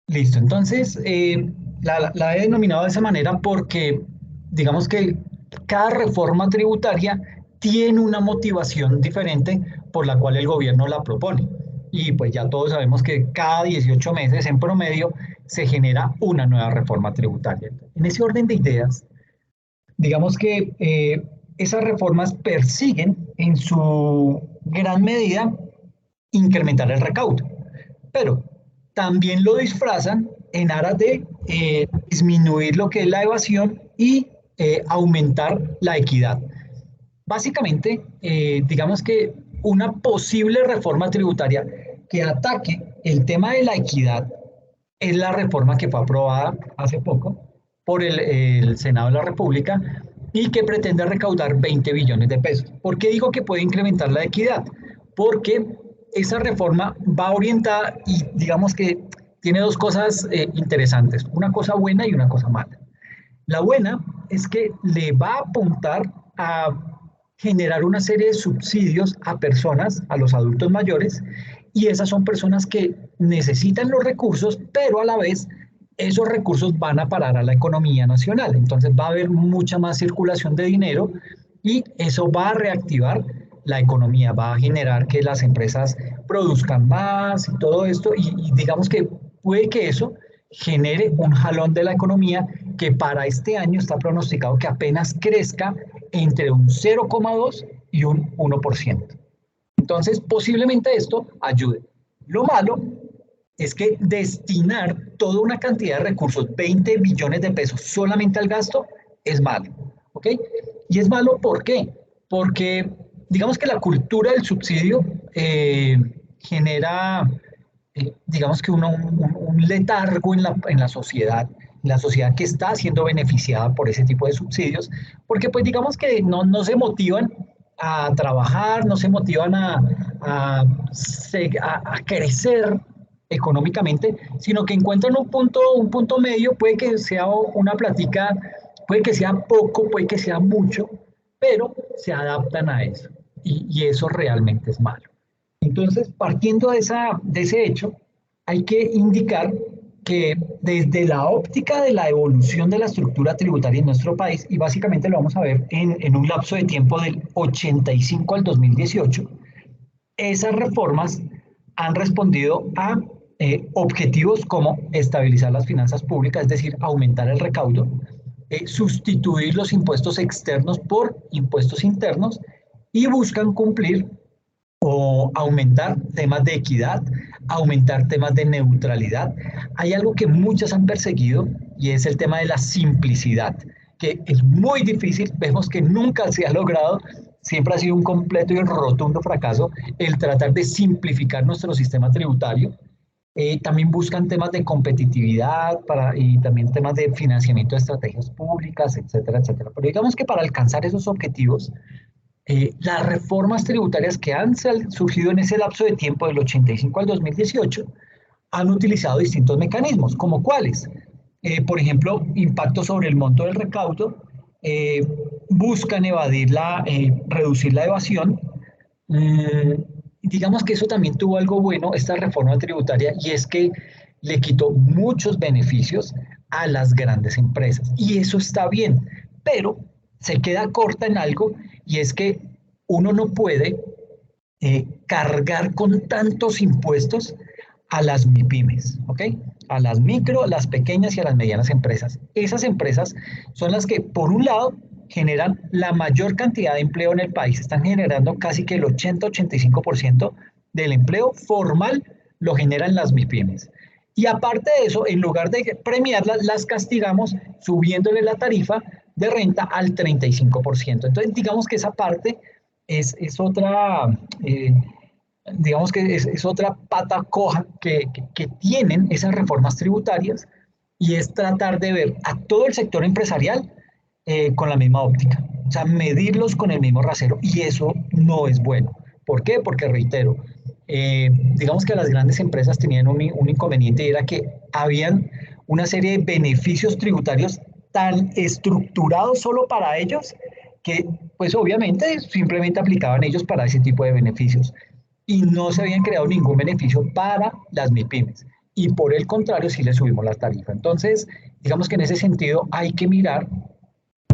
Listo, entonces la he denominado de esa manera porque digamos que cada reforma tributaria tiene una motivación diferente por la cual el gobierno la propone. Y pues ya todos sabemos que cada 18 meses en promedio se genera una nueva reforma tributaria. En ese orden de ideas, digamos que esas reformas persiguen en su gran medida incrementar el recaudo, pero también lo disfrazan en aras de disminuir lo que es la evasión y aumentar la equidad. Básicamente, digamos que una posible reforma tributaria que ataque el tema de la equidad es la reforma que fue aprobada hace poco por el Senado de la República y que pretende recaudar 20 billones de pesos. ¿Por qué digo que puede incrementar la equidad? Porque esa reforma va orientada y digamos que tiene dos cosas interesantes, una cosa buena y una cosa mala. La buena es que le va a apuntar a generar una serie de subsidios a personas, a los adultos mayores, y esas son personas que necesitan los recursos, pero a la vez esos recursos van a parar a la economía nacional. Entonces va a haber mucha más circulación de dinero y eso va a reactivar la economía, va a generar que las empresas produzcan más y todo esto, y digamos que puede que eso genere un jalón de la economía que para este año está pronosticado que apenas crezca entre un 0,2 y un 1%. Entonces, posiblemente esto ayude. Lo malo es que destinar toda una cantidad de recursos, 20 billones de pesos, solamente al gasto, es malo. ¿Ok? Y es malo, ¿por qué? Porque digamos que la cultura del subsidio genera, digamos que un letargo en la sociedad que está siendo beneficiada por ese tipo de subsidios, porque pues digamos que no se motivan a trabajar, no se motivan a crecer económicamente, sino que encuentran un punto medio, puede que sea una platica, puede que sea poco, puede que sea mucho, pero se adaptan a eso. Y eso realmente es malo. Entonces, partiendo de ese hecho, hay que indicar que desde la óptica de la evolución de la estructura tributaria en nuestro país, y básicamente lo vamos a ver en un lapso de tiempo del 85 al 2018, esas reformas han respondido a objetivos como estabilizar las finanzas públicas, es decir, aumentar el recaudo, sustituir los impuestos externos por impuestos internos y buscan cumplir o aumentar temas de equidad, aumentar temas de neutralidad. Hay algo que muchas han perseguido y es el tema de la simplicidad, que es muy difícil, vemos que nunca se ha logrado, siempre ha sido un completo y rotundo fracaso el tratar de simplificar nuestro sistema tributario. También buscan temas de competitividad y también temas de financiamiento de estrategias públicas, etcétera, etcétera. Pero digamos que para alcanzar esos objetivos, las reformas tributarias que han surgido en ese lapso de tiempo del 85 al 2018 han utilizado distintos mecanismos, como cuáles. Por ejemplo, impacto sobre el monto del recaudo, eh, buscan reducir la evasión. Digamos que eso también tuvo algo bueno, esta reforma tributaria, y es que le quitó muchos beneficios a las grandes empresas. Y eso está bien, pero se queda corta en algo, y es que uno no puede cargar con tantos impuestos a las MIPIMES, ¿ok? A las micro, las pequeñas y a las medianas empresas. Esas empresas son las que, por un lado, generan la mayor cantidad de empleo en el país. Están generando casi que el 80-85% del empleo formal lo generan las MIPIMES. Y aparte de eso, en lugar de premiarlas, las castigamos subiéndole la tarifa de renta al 35%. Entonces, digamos que esa parte es otra, digamos que es otra pata coja que tienen esas reformas tributarias y es tratar de ver a todo el sector empresarial con la misma óptica, o sea, medirlos con el mismo rasero y eso no es bueno. ¿Por qué? Porque reitero, digamos que las grandes empresas tenían un inconveniente y era que habían una serie de beneficios tributarios tan estructurados solo para ellos que pues obviamente simplemente aplicaban ellos para ese tipo de beneficios y no se habían creado ningún beneficio para las MIPIMES. y por el contrario sí le subimos la tarifa. Entonces, digamos que en ese sentido hay que mirar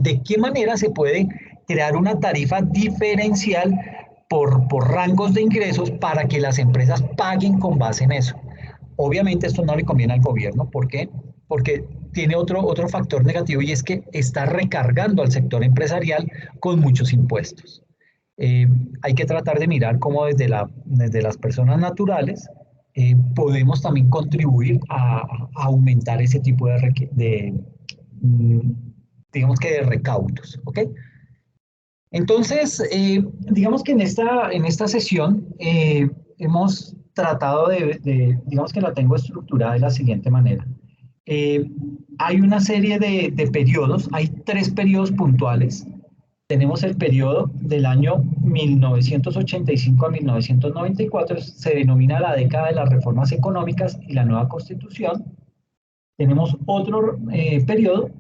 de qué manera se puede crear una tarifa diferencial por rangos de ingresos para que las empresas paguen con base en eso. Obviamente esto no le conviene al gobierno. ¿Por qué? Porque tiene otro factor negativo y es que está recargando al sector empresarial con muchos impuestos. Eh, Hay que tratar de mirar cómo desde las personas naturales podemos también contribuir a aumentar ese tipo mm, digamos que de recaudos, ¿ok? Entonces, digamos que en esta sesión hemos tratado digamos que la tengo estructurada de la siguiente manera. Eh, Hay una serie de periodos, hay tres periodos puntuales. Tenemos el periodo del año 1985 a 1994, se denomina la década de las reformas económicas y la nueva constitución. Tenemos otro periodo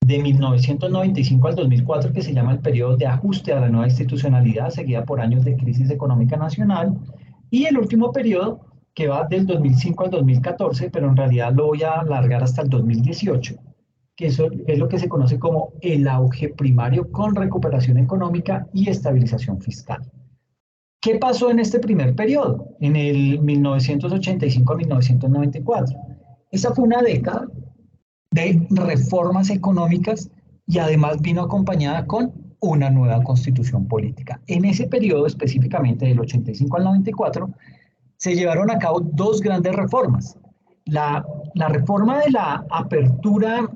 de 1995 al 2004 que se llama el periodo de ajuste a la nueva institucionalidad, seguida por años de crisis económica nacional. Y el último periodo que va del 2005 al 2014, pero en realidad lo voy a alargar hasta el 2018, que eso es lo que se conoce como el auge primario con recuperación económica y estabilización fiscal. ¿Qué pasó en este primer periodo, en el 1985 a 1994? Esa fue una década de reformas económicas y además vino acompañada con una nueva constitución política. En ese periodo específicamente del 85 al 94 se llevaron a cabo dos grandes reformas. La reforma de la apertura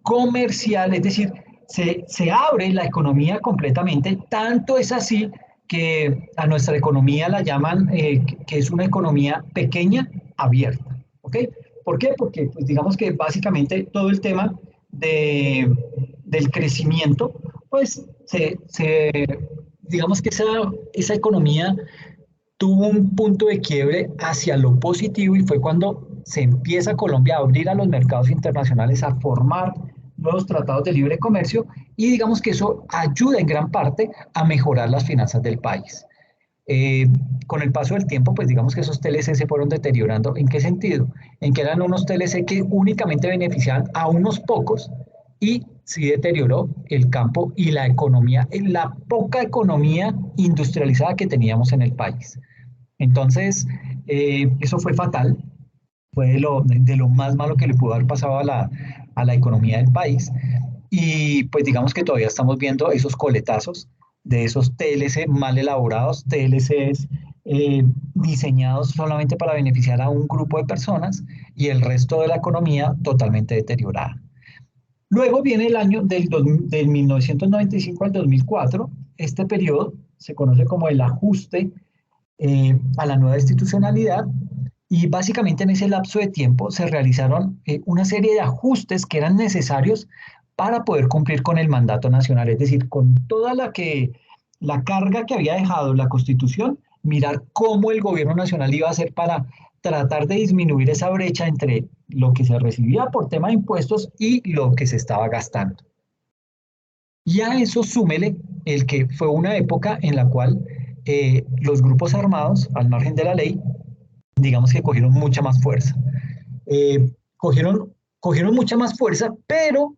comercial, es decir, se abre la economía completamente, tanto es así que a nuestra economía la llaman que es una economía pequeña, abierta. ¿Ok? ¿Por qué? Porque pues, digamos que básicamente todo el tema de, del crecimiento, pues digamos que esa economía tuvo un punto de quiebre hacia lo positivo y fue cuando se empieza Colombia a abrir a los mercados internacionales, a formar nuevos tratados de libre comercio y digamos que eso ayuda en gran parte a mejorar las finanzas del país. Eh, con el paso del tiempo, pues digamos que esos TLC se fueron deteriorando. ¿En qué sentido? En que eran unos TLC que únicamente beneficiaban a unos pocos y sí deterioró el campo y la economía, la poca economía industrializada que teníamos en el país. Entonces, eso fue fatal, fue de lo más malo que le pudo haber pasado a la economía del país. Y pues digamos que todavía estamos viendo esos coletazos de esos TLC mal elaborados, TLCs diseñados solamente para beneficiar a un grupo de personas y el resto de la economía totalmente deteriorada. Luego viene el año del 1995 al 2004. Este periodo se conoce como el ajuste a la nueva institucionalidad y básicamente en ese lapso de tiempo se realizaron una serie de ajustes que eran necesarios para poder cumplir con el mandato nacional, es decir, con toda la carga que había dejado la Constitución, mirar cómo el gobierno nacional iba a hacer para tratar de disminuir esa brecha entre lo que se recibía por tema de impuestos y lo que se estaba gastando. Y a eso súmele el que fue una época en la cual los grupos armados, al margen de la ley, digamos que cogieron mucha más fuerza. Eh, cogieron mucha más fuerza, pero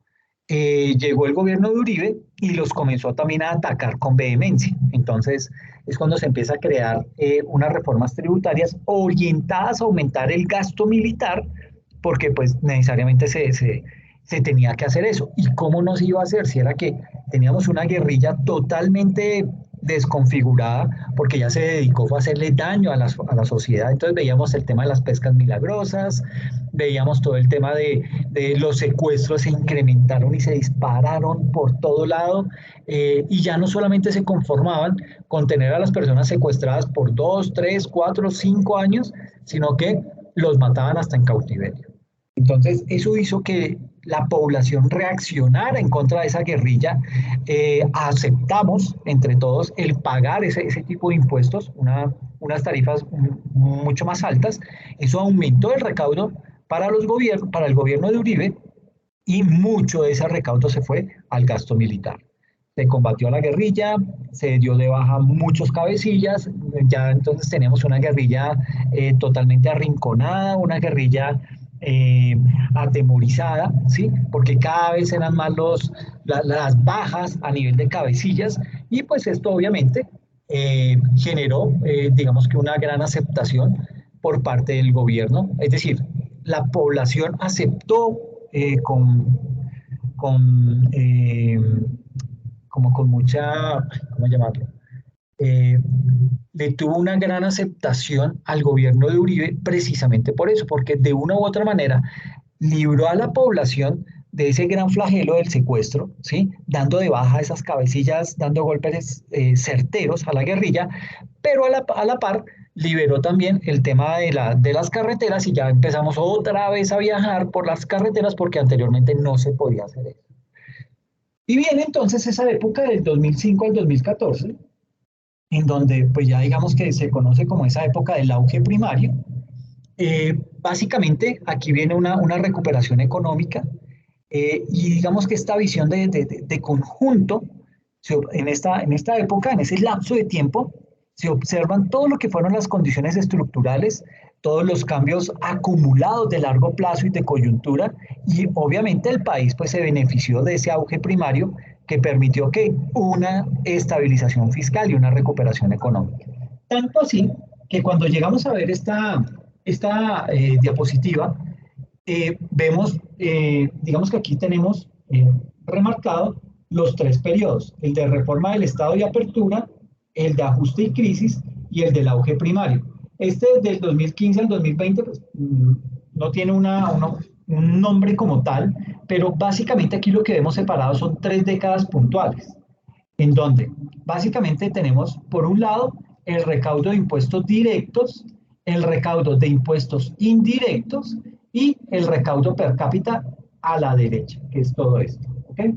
llegó el gobierno de Uribe y los comenzó también a atacar con vehemencia. Entonces es cuando se empieza a crear unas reformas tributarias orientadas a aumentar el gasto militar, porque pues necesariamente se tenía que hacer eso. ¿Y cómo no se iba a hacer? Si era que teníamos una guerrilla totalmente desconfigurada porque ya se dedicó a hacerle daño a la sociedad. Entonces veíamos el tema de las pescas milagrosas, veíamos todo el tema de los secuestros se incrementaron y se dispararon por todo lado y ya no solamente se conformaban con tener a las personas secuestradas por 2, 3, 4, 5 años, sino que los mataban hasta en cautiverio. Entonces, eso hizo que la población reaccionara en contra de esa guerrilla. Aceptamos entre todos el pagar ese tipo de impuestos, unas tarifas mucho más altas. Eso aumentó el recaudo para el gobierno de Uribe y mucho de ese recaudo se fue al gasto militar. Se combatió a la guerrilla, se dio de baja muchos cabecillas, ya entonces tenemos una guerrilla totalmente arrinconada, una guerrilla eh, atemorizada, ¿sí? Porque cada vez eran más las bajas a nivel de cabecillas y pues esto obviamente generó, digamos que una gran aceptación por parte del gobierno, es decir, la población aceptó con como con mucha, ¿cómo llamarlo? Eh, le tuvo una gran aceptación al gobierno de Uribe precisamente por eso, porque de una u otra manera libró a la población de ese gran flagelo del secuestro, ¿sí? Dando de baja esas cabecillas, dando golpes certeros a la guerrilla, pero a la par liberó también el tema de las carreteras y ya empezamos otra vez a viajar por las carreteras porque anteriormente no se podía hacer eso. Y viene entonces esa época del 2005 al 2014, en donde pues ya digamos que se conoce como esa época del auge primario. Básicamente aquí viene una recuperación económica y digamos que esta visión de conjunto, en esta época, en ese lapso de tiempo, se observan todo lo que fueron las condiciones estructurales, todos los cambios acumulados de largo plazo y de coyuntura, y obviamente el país pues se benefició de ese auge primario que permitió que una estabilización fiscal y una recuperación económica. Tanto así que cuando llegamos a ver esta diapositiva, vemos, digamos que aquí tenemos remarcado los tres periodos, el de reforma del Estado y apertura, el de ajuste y crisis y el del auge primario. Este del 2015 al 2020 pues, no tiene un nombre como tal, pero básicamente aquí lo que vemos separado son tres décadas puntuales, en donde básicamente tenemos, por un lado, el recaudo de impuestos directos, el recaudo de impuestos indirectos y el recaudo per cápita a la derecha, que es todo esto. ¿Okay?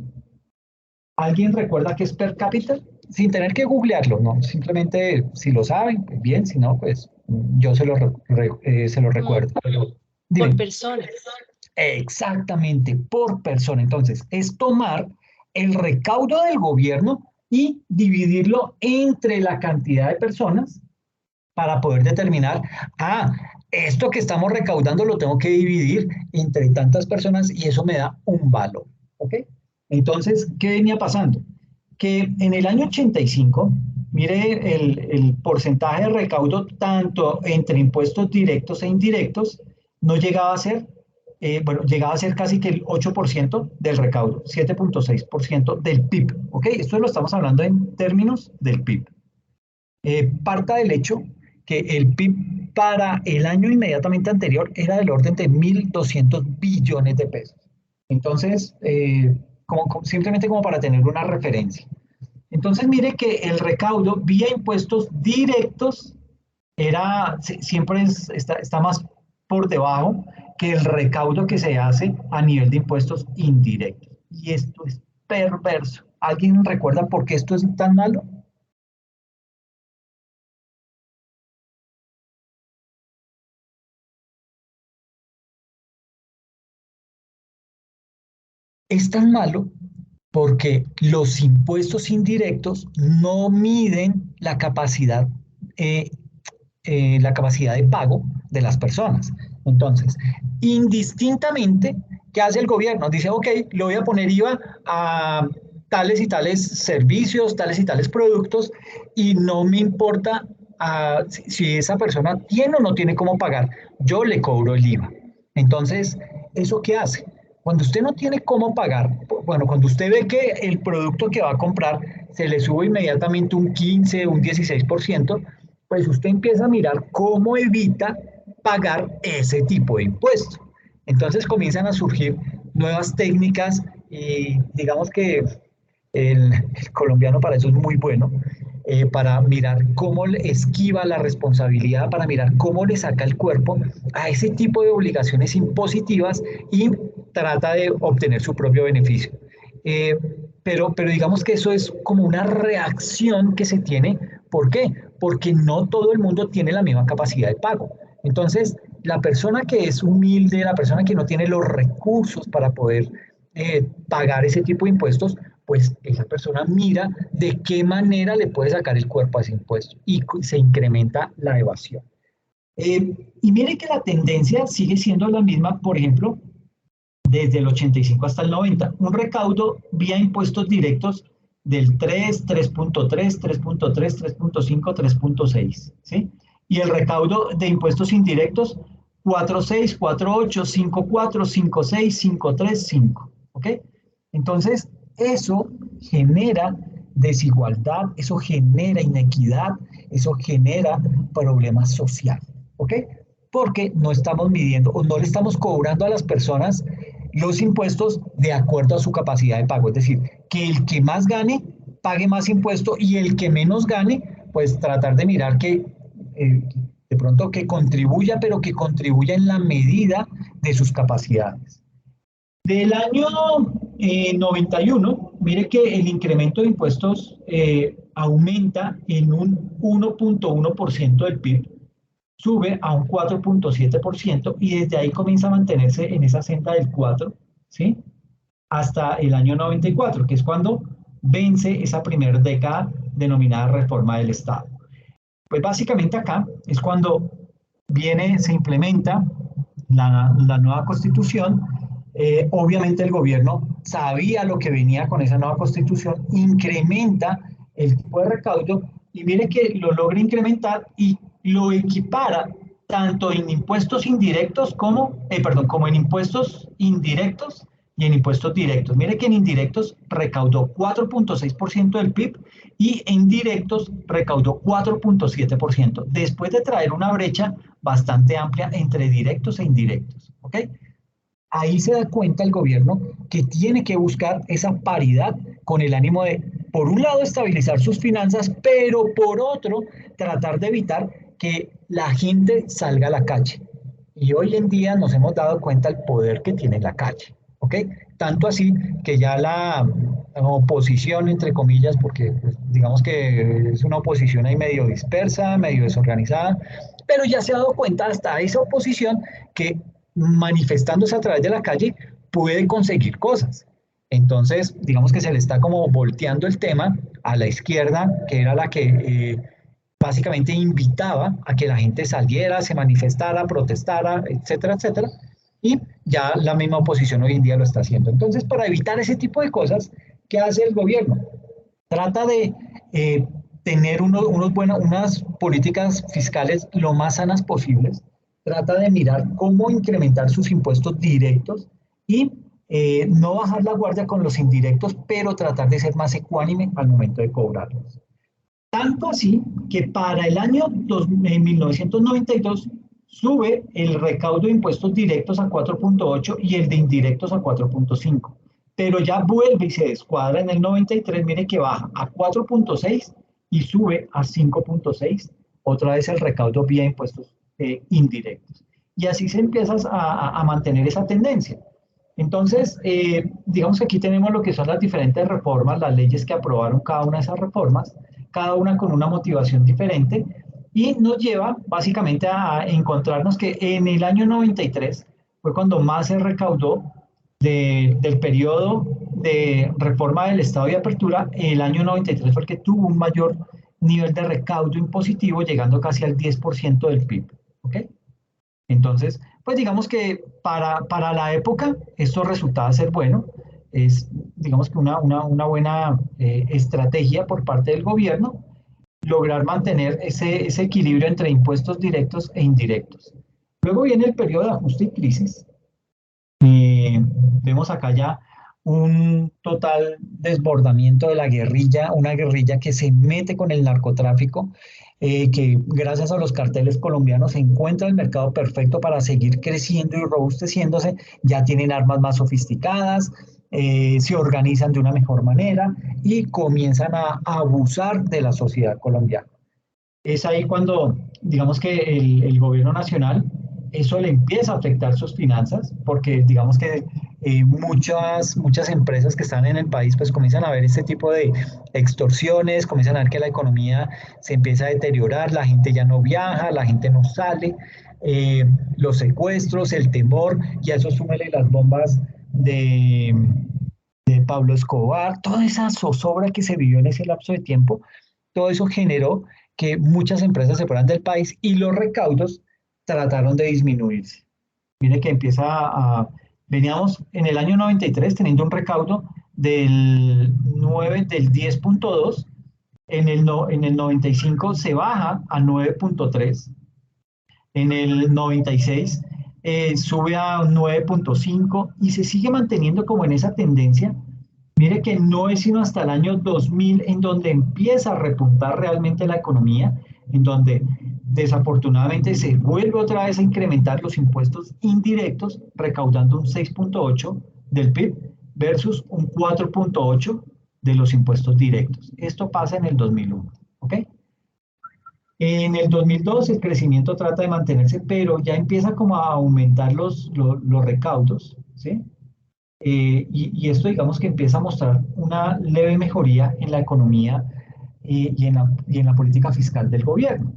¿Alguien recuerda qué es per cápita? Sin tener que googlearlo, ¿no? Simplemente si lo saben, pues bien, si no, pues yo se lo Mm, recuerdo. Pero, por dime. persona. Exactamente, por persona. Entonces, es tomar el recaudo del gobierno y dividirlo entre la cantidad de personas para poder determinar, esto que estamos recaudando lo tengo que dividir entre tantas personas y eso me da un valor. ¿Ok? Entonces, ¿qué venía pasando? Que en el año 85, mire el porcentaje de recaudo tanto entre impuestos directos e indirectos, no llegaba a ser, bueno, llegaba a ser casi que el 8% del recaudo, 7,6% del PIB. ¿Ok? Esto lo estamos hablando en términos del PIB. Parta del hecho que el PIB para el año inmediatamente anterior era del orden de 1.200 billones de pesos. Entonces, simplemente como para tener una referencia. Entonces, mire que el recaudo vía impuestos directos siempre está más por debajo que el recaudo que se hace a nivel de impuestos indirectos. Y esto es perverso. ¿Alguien recuerda por qué esto es tan malo? Es tan malo porque los impuestos indirectos no miden eh, la capacidad de pago de las personas. Entonces, indistintamente, ¿qué hace el gobierno? Dice, ok, le voy a poner IVA a tales y tales servicios, tales y tales productos, y no me importa si esa persona tiene o no tiene cómo pagar, yo le cobro el IVA. Entonces, ¿eso qué hace? Cuando usted no tiene cómo pagar, bueno, cuando usted ve que el producto que va a comprar se le sube inmediatamente un 15, un 16%, pues usted empieza a mirar cómo evita pagar ese tipo de impuestos. Entonces comienzan a surgir nuevas técnicas y digamos que el colombiano para eso es muy bueno, para mirar cómo le esquiva la responsabilidad, para mirar cómo le saca el cuerpo a ese tipo de obligaciones impositivas y trata de obtener su propio beneficio. Eh, pero digamos que eso es como una reacción que se tiene. ¿Por qué? Porque no todo el mundo tiene la misma capacidad de pago. Entonces, la persona que es humilde, la persona que no tiene los recursos para poder pagar ese tipo de impuestos, pues esa persona mira de qué manera le puede sacar el cuerpo a ese impuesto y se incrementa la evasión. Y mire que la tendencia sigue siendo la misma, por ejemplo, desde el 85 hasta el 90. Un recaudo vía impuestos directos del 3, 3.3, 3.3, 3.5, 3.6, ¿sí? Y el recaudo de impuestos indirectos 4.6, 4.8, 5.4, 5.6, 5.3, 5, ¿ok? Entonces, eso genera desigualdad, eso genera inequidad, eso genera problemas sociales, ¿ok? Porque no estamos midiendo o no le estamos cobrando a las personas los impuestos de acuerdo a su capacidad de pago. Es decir, que el que más gane pague más impuesto y el que menos gane, pues tratar de mirar que de pronto que contribuya, pero que contribuya en la medida de sus capacidades. Del año 91, mire que el incremento de impuestos aumenta en un 1.1% del PIB, sube a un 4.7% y desde ahí comienza a mantenerse en esa senda del 4, ¿sí? Hasta el año 94, que es cuando vence esa primera década denominada reforma del Estado. Pues básicamente acá es cuando se implementa la nueva constitución. Obviamente el gobierno sabía lo que venía con esa nueva constitución, incrementa el tipo de recaudo y mire que lo logra incrementar y lo equipara tanto en impuestos indirectos como en impuestos indirectos y en impuestos directos. Mire que en indirectos recaudó 4.6% del PIB y en directos recaudó 4.7%, después de traer una brecha bastante amplia entre directos e indirectos. ¿Ok? Ahí se da cuenta el gobierno que tiene que buscar esa paridad con el ánimo de, por un lado, estabilizar sus finanzas, pero por otro, tratar de evitar que la gente salga a la calle. Y hoy en día nos hemos dado cuenta del poder que tiene la calle. ¿Ok? Tanto así que ya la oposición, entre comillas, porque pues, digamos que es una oposición ahí medio dispersa, medio desorganizada, pero ya se ha dado cuenta hasta esa oposición que manifestándose a través de la calle puede conseguir cosas. Entonces, digamos que se le está como volteando el tema a la izquierda, que era la que básicamente invitaba a que la gente saliera, se manifestara, protestara, etcétera, etcétera. Y ya la misma oposición hoy en día lo está haciendo. Entonces, para evitar ese tipo de cosas, ¿qué hace el gobierno? Trata de tener unas políticas fiscales lo más sanas posibles, trata de mirar cómo incrementar sus impuestos directos y no bajar la guardia con los indirectos, pero tratar de ser más ecuánime al momento de cobrarlos. Tanto así que para el año 1992 sube el recaudo de impuestos directos a 4.8 y el de indirectos a 4.5. Pero ya vuelve y se descuadra en el 93, mire que baja a 4.6 y sube a 5.6, otra vez el recaudo vía impuestos indirectos. Y así se empieza a mantener esa tendencia. Entonces, digamos que aquí tenemos lo que son las diferentes reformas, las leyes que aprobaron cada una de esas reformas, cada una con una motivación diferente, y nos lleva básicamente a encontrarnos que en el año 93 fue cuando más se recaudó del periodo de reforma del Estado de apertura. El año 93 fue el que tuvo un mayor nivel de recaudo impositivo, llegando casi al 10% del PIB. ¿Ok? Entonces, pues digamos que para la época esto resultaba ser bueno, es digamos que una buena estrategia por parte del gobierno, lograr mantener ese equilibrio entre impuestos directos e indirectos. Luego viene el periodo de ajuste y crisis. Vemos acá ya un total desbordamiento de la guerrilla, una guerrilla que se mete con el narcotráfico, que gracias a los carteles colombianos encuentra el mercado perfecto para seguir creciendo y robusteciéndose, ya tienen armas más sofisticadas, se organizan de una mejor manera y comienzan a abusar de la sociedad colombiana. Es ahí cuando, digamos que el gobierno nacional, eso le empieza a afectar sus finanzas, porque digamos que muchas empresas que están en el país pues comienzan a ver este tipo de extorsiones, comienzan a ver que la economía se empieza a deteriorar, la gente ya no viaja, la gente no sale, los secuestros, el temor, y a eso súmele las bombas Pablo Escobar, toda esa zozobra que se vivió en ese lapso de tiempo, todo eso generó que muchas empresas se fueran del país y los recaudos trataron de disminuirse. Mire que veníamos en el año 93 teniendo un recaudo del 10.2, en el 95 se baja a 9.3, en el 96 sube a 9.5 y se sigue manteniendo como en esa tendencia. Mire que no es sino hasta el año 2000 en donde empieza a repuntar realmente la economía, en donde desafortunadamente se vuelve otra vez a incrementar los impuestos indirectos, recaudando un 6.8 del PIB versus un 4.8 de los impuestos directos. Esto pasa en el 2001, ¿ok? En el 2002 el crecimiento trata de mantenerse, pero ya empieza como a aumentar los recaudos, ¿sí? Y esto digamos que empieza a mostrar una leve mejoría en la economía y en la política fiscal del gobierno.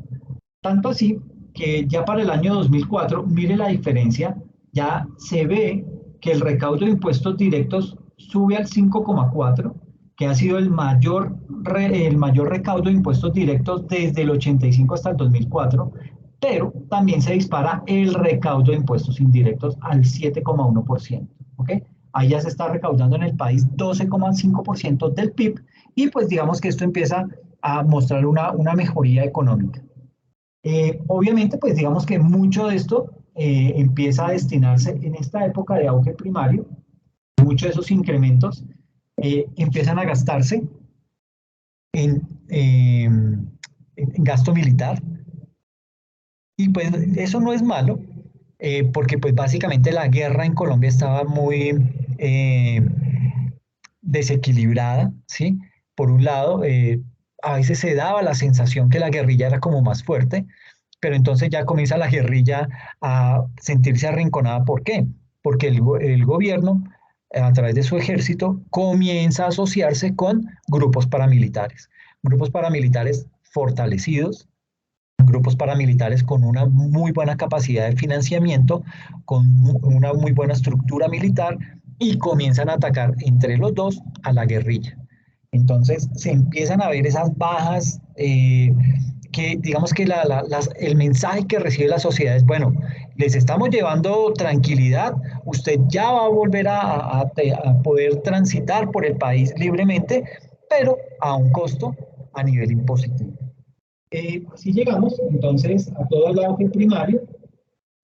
Tanto así que ya para el año 2004, mire la diferencia, ya se ve que el recaudo de impuestos directos sube al 5,4, que ha sido el mayor recaudo de impuestos directos desde el 85 hasta el 2004, pero también se dispara el recaudo de impuestos indirectos al 7,1%. ¿Ok? Ahí ya se está recaudando en el país 12,5% del PIB y pues digamos que esto empieza a mostrar una mejoría económica. Obviamente, pues digamos que mucho de esto empieza a destinarse en esta época de auge primario, muchos de esos incrementos empiezan a gastarse en, eh, en gasto militar y pues eso no es malo porque pues básicamente la guerra en Colombia estaba muy eh, desequilibrada, ¿sí? Por un lado, a veces se daba la sensación que la guerrilla era como más fuerte, pero entonces ya comienza la guerrilla a sentirse arrinconada. ¿Por qué? Porque el gobierno, a través de su ejército, comienza a asociarse con grupos paramilitares fortalecidos, grupos paramilitares con una muy buena capacidad de financiamiento, con una muy buena estructura militar y comienzan a atacar entre los dos a la guerrilla. Entonces se empiezan a ver esas bajas que digamos que el mensaje que recibe la sociedad es, bueno, les estamos llevando tranquilidad, usted ya va a volver a poder transitar por el país libremente, pero a un costo a nivel impositivo. Si llegamos entonces a todo el auge primario,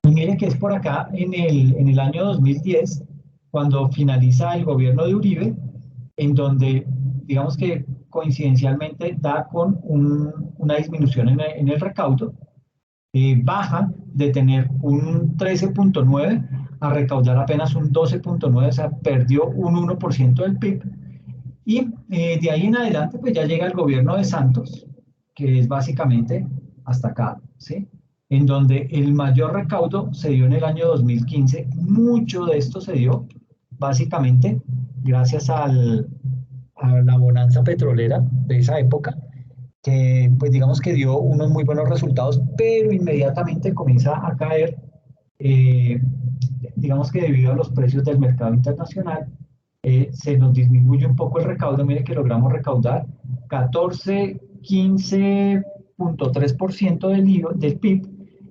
y mire que es por acá en el año 2010, cuando finaliza el gobierno de Uribe, en donde digamos que coincidencialmente da con una disminución en el recaudo, baja de tener un 13.9 a recaudar apenas un 12.9, o sea, perdió un 1% del PIB. Y de ahí en adelante, pues ya llega el gobierno de Santos, que es básicamente hasta acá, ¿sí? En donde el mayor recaudo se dio en el año 2015. Mucho de esto se dio básicamente gracias a la bonanza petrolera de esa época, que pues digamos que dio unos muy buenos resultados, pero inmediatamente comienza a caer, eh, digamos que debido a los precios del mercado internacional, se nos disminuye un poco el recaudo. Mire que logramos recaudar 15.3% del PIB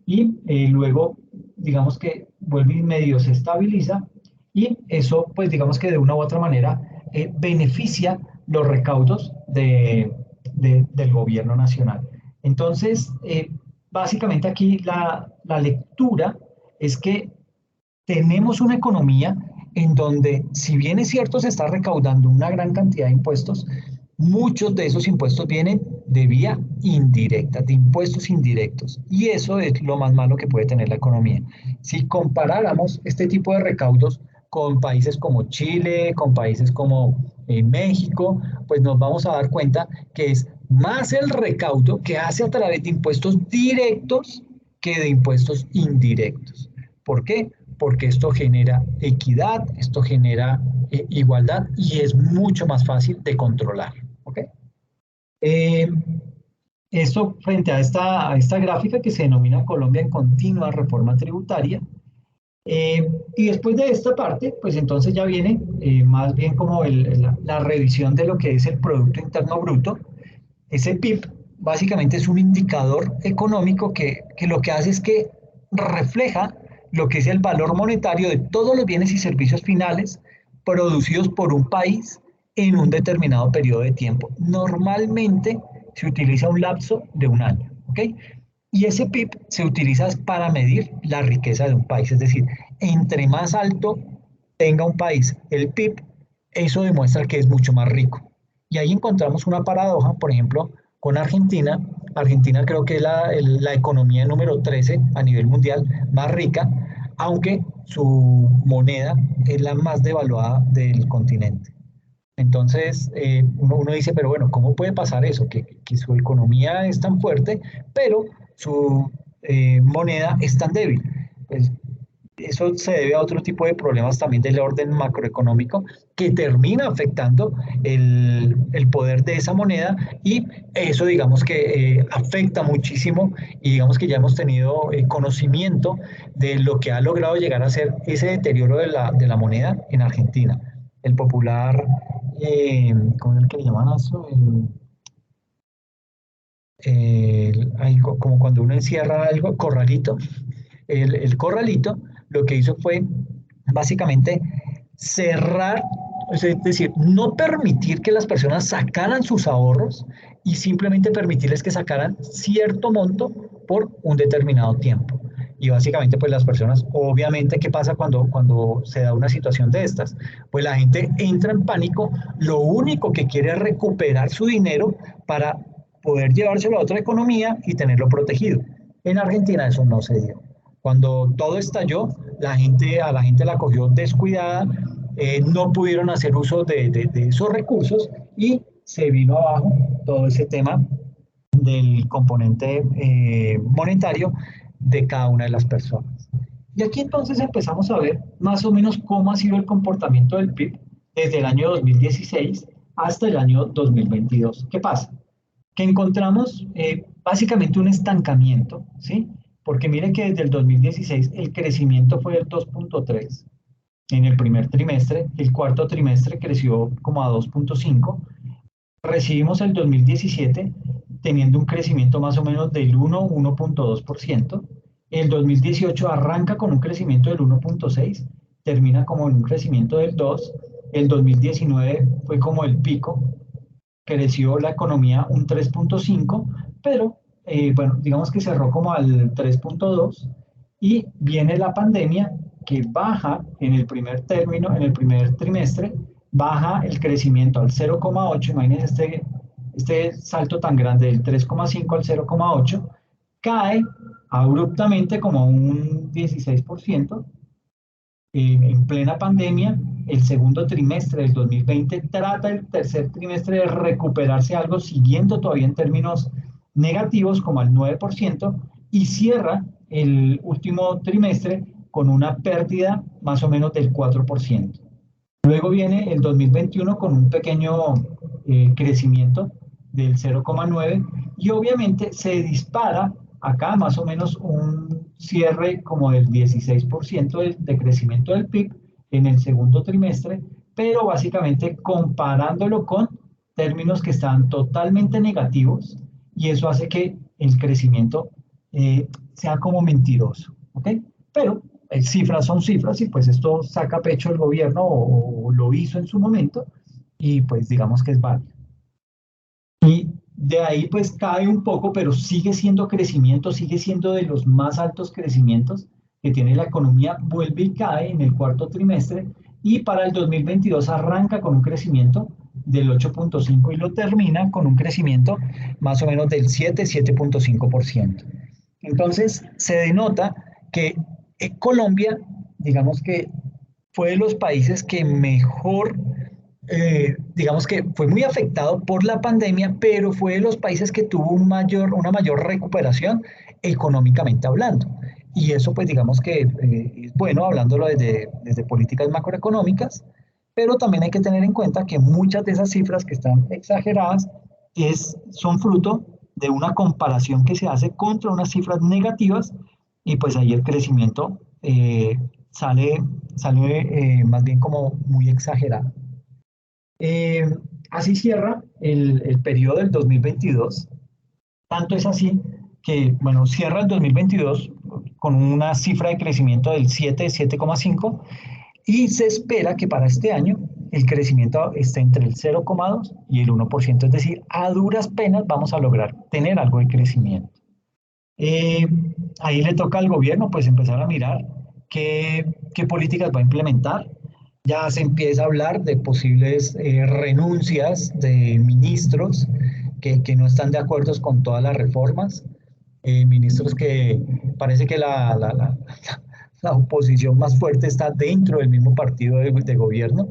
y luego digamos que vuelve y medio se estabiliza y eso pues digamos que de una u otra manera beneficia los recaudos del gobierno nacional. Entonces, básicamente aquí la lectura es que tenemos una economía en donde, si bien es cierto, se está recaudando una gran cantidad de impuestos, muchos de esos impuestos vienen de vía indirecta, de impuestos indirectos. Y eso es lo más malo que puede tener la economía. Si comparáramos este tipo de recaudos con países como Chile, con países como México, pues nos vamos a dar cuenta que es más el recaudo que hace a través de impuestos directos que de impuestos indirectos. ¿Por qué? Porque esto genera equidad, esto genera igualdad y es mucho más fácil de controlar. ¿Okay? Eh, Esto frente a esta gráfica que se denomina Colombia en continua reforma tributaria, Y después de esta parte, pues entonces ya viene más bien como la revisión de lo que es el Producto Interno Bruto. Ese PIB básicamente es un indicador económico que lo que hace es que refleja lo que es el valor monetario de todos los bienes y servicios finales producidos por un país en un determinado periodo de tiempo. Normalmente se utiliza un lapso de un año, ¿ok? Y ese PIB se utiliza para medir la riqueza de un país, es decir, entre más alto tenga un país el PIB, eso demuestra que es mucho más rico. Y ahí encontramos una paradoja, por ejemplo, con Argentina. Argentina creo que es la economía número 13 a nivel mundial, más rica, aunque su moneda es la más devaluada del continente. Entonces, uno dice, pero bueno, ¿cómo puede pasar eso? Que su economía es tan fuerte, pero su moneda es tan débil. Pues eso se debe a otro tipo de problemas también del orden macroeconómico que termina afectando el poder de esa moneda y eso digamos que afecta muchísimo y digamos que ya hemos tenido conocimiento de lo que ha logrado llegar a ser ese deterioro de la moneda en Argentina. El popular, ¿cómo es el que le llaman eso? Como cuando uno encierra algo, corralito. El corralito lo que hizo fue básicamente cerrar, es decir, no permitir que las personas sacaran sus ahorros y simplemente permitirles que sacaran cierto monto por un determinado tiempo. Y básicamente, pues las personas, obviamente, ¿qué pasa cuando se da una situación de estas? Pues la gente entra en pánico, lo único que quiere es recuperar su dinero para poder llevárselo a otra economía y tenerlo protegido. En Argentina eso no se dio. Cuando todo estalló, a la gente la cogió descuidada, no pudieron hacer uso de esos recursos y se vino abajo todo ese tema del componente monetario de cada una de las personas. Y aquí entonces empezamos a ver más o menos cómo ha sido el comportamiento del PIB desde el año 2016 hasta el año 2022. ¿Qué pasa? Que encontramos básicamente un estancamiento, ¿sí? Porque mire que desde el 2016 el crecimiento fue del 2.3 en el primer trimestre, el cuarto trimestre creció como a 2.5, recibimos el 2017 teniendo un crecimiento más o menos del 1,2%, el 2018 arranca con un crecimiento del 1.6, termina como en un crecimiento del 2, el 2019 fue como el pico, creció la economía un 3.5, pero bueno, digamos que cerró como al 3.2 y viene la pandemia que baja en el primer término, en el primer trimestre, baja el crecimiento al 0,8, imagínense este salto tan grande del 3,5 al 0,8, cae abruptamente como un 16%, en plena pandemia, el segundo trimestre del 2020 trata el tercer trimestre de recuperarse algo, siguiendo todavía en términos negativos como al 9%, y cierra el último trimestre con una pérdida más o menos del 4%. Luego viene el 2021 con un pequeño crecimiento del 0,9 y obviamente se dispara acá más o menos un cierre como del 16% de crecimiento del PIB en el segundo trimestre, pero básicamente comparándolo con términos que están totalmente negativos y eso hace que el crecimiento sea como mentiroso, ¿ok? Pero cifras son cifras y pues esto saca pecho el gobierno o lo hizo en su momento y pues digamos que es válido. Y de ahí pues cae un poco, pero sigue siendo crecimiento, sigue siendo de los más altos crecimientos que tiene la economía, vuelve y cae en el cuarto trimestre y para el 2022 arranca con un crecimiento del 8.5 y lo termina con un crecimiento más o menos del 7,5%. Entonces se denota que Colombia, digamos que fue de los países que mejor digamos que fue muy afectado por la pandemia, pero fue de los países que tuvo una mayor recuperación económicamente hablando. Y eso pues digamos que es bueno hablándolo desde políticas macroeconómicas, pero también hay que tener en cuenta que muchas de esas cifras que están exageradas son fruto de una comparación que se hace contra unas cifras negativas y pues ahí el crecimiento sale, sale más bien como muy exagerada. Eh, Así cierra el periodo del 2022. Tanto es así que, bueno, cierra el 2022 con una cifra de crecimiento del 7,5 y se espera que para este año el crecimiento esté entre el 0,2 y el 1%, es decir, a duras penas vamos a lograr tener algo de crecimiento. Eh, Ahí le toca al gobierno pues empezar a mirar qué políticas va a implementar. Ya se empieza a hablar de posibles renuncias de ministros que no están de acuerdo con todas las reformas, ministros que parece que la oposición más fuerte está dentro del mismo partido de gobierno,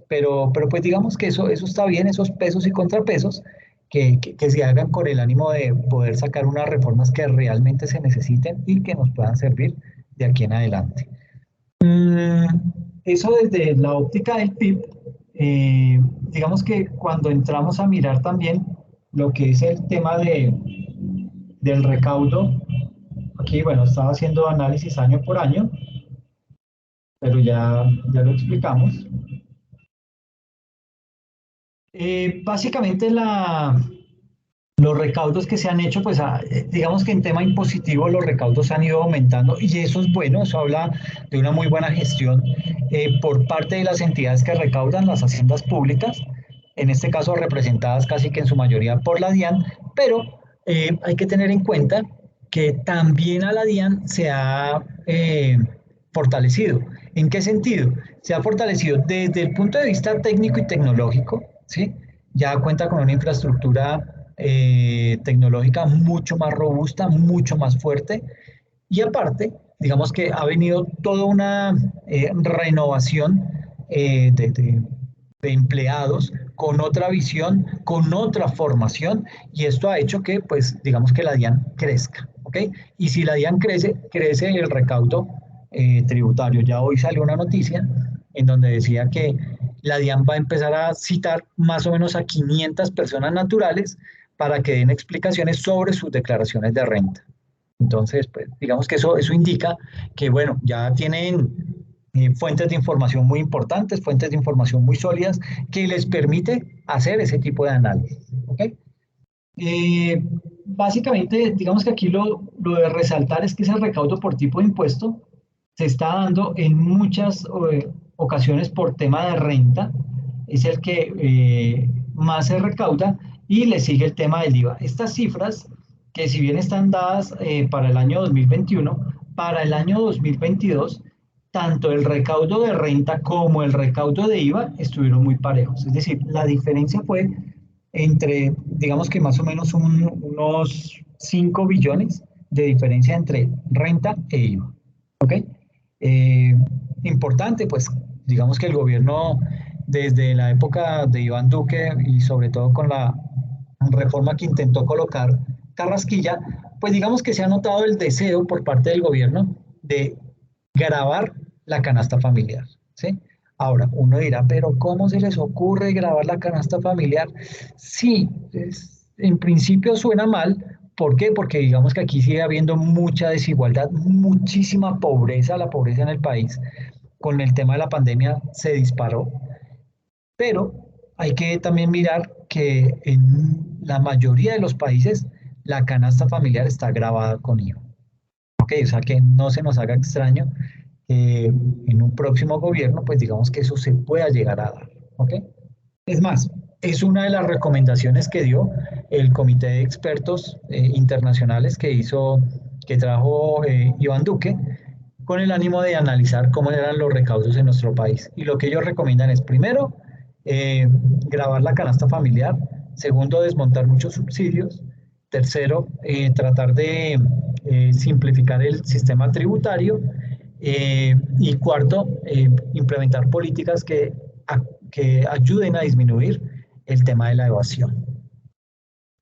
pero pues digamos que eso está bien, esos pesos y contrapesos, que se hagan con el ánimo de poder sacar unas reformas que realmente se necesiten y que nos puedan servir de aquí en adelante. Mm, Eso desde la óptica del PIB, digamos que cuando entramos a mirar también lo que es el tema del recaudo, aquí bueno, estaba haciendo análisis año por año, pero ya lo explicamos. Básicamente los recaudos que se han hecho, pues digamos que en tema impositivo los recaudos han ido aumentando y eso es bueno, eso habla de una muy buena gestión por parte de las entidades que recaudan las haciendas públicas, en este caso representadas casi que en su mayoría por la DIAN, pero hay que tener en cuenta que también a la DIAN se ha fortalecido. ¿En qué sentido? Se ha fortalecido desde el punto de vista técnico y tecnológico, ¿sí? Ya cuenta con una infraestructura tecnológica mucho más robusta, mucho más fuerte. Y aparte, digamos que ha venido toda una renovación de empleados con otra visión, con otra formación, y esto ha hecho que, pues, digamos que la DIAN crezca, ¿ok? Y si la DIAN crece, crece el recaudo tributario. Ya hoy salió una noticia en donde decía que la DIAN va a empezar a citar más o menos a 500 personas naturales para que den explicaciones sobre sus declaraciones de renta. Entonces, pues, digamos que eso indica que, bueno, ya tienen fuentes de información muy importantes, fuentes de información muy sólidas, que les permite hacer ese tipo de análisis. ¿Ok? Eh, Básicamente, digamos que aquí lo de resaltar es que ese recaudo por tipo de impuesto se está dando en muchas ocasiones por tema de renta, es el que más se recauda y le sigue el tema del IVA. Estas cifras, que si bien están dadas para el año 2021, para el año 2022, tanto el recaudo de renta como el recaudo de IVA estuvieron muy parejos. Es decir, la diferencia fue entre, digamos que más o menos unos 5 billones de diferencia entre renta e IVA. ¿Ok? Eh, Importante, pues digamos que el gobierno desde la época de Iván Duque y sobre todo con la reforma que intentó colocar Carrasquilla, pues digamos que se ha notado el deseo por parte del gobierno de grabar la canasta familiar, ¿sí? Ahora, uno dirá, pero ¿cómo se les ocurre grabar la canasta familiar? Sí, en principio suena mal. ¿Por qué? Porque digamos que aquí sigue habiendo mucha desigualdad, muchísima pobreza. La pobreza en el país con el tema de la pandemia se disparó, pero hay que también mirar que en la mayoría de los países la canasta familiar está grabada con IVA. ¿Ok? O sea que no se nos haga extraño que en un próximo gobierno, pues digamos que eso se pueda llegar a dar. ¿Ok? Es más, es una de las recomendaciones que dio el comité de expertos internacionales que trajo Iván Duque, con el ánimo de analizar cómo eran los recaudos en nuestro país. Y lo que ellos recomiendan es, primero, grabar la canasta familiar; segundo, desmontar muchos subsidios; tercero, tratar de simplificar el sistema tributario; y cuarto, implementar políticas que ayuden a disminuir el tema de la evasión.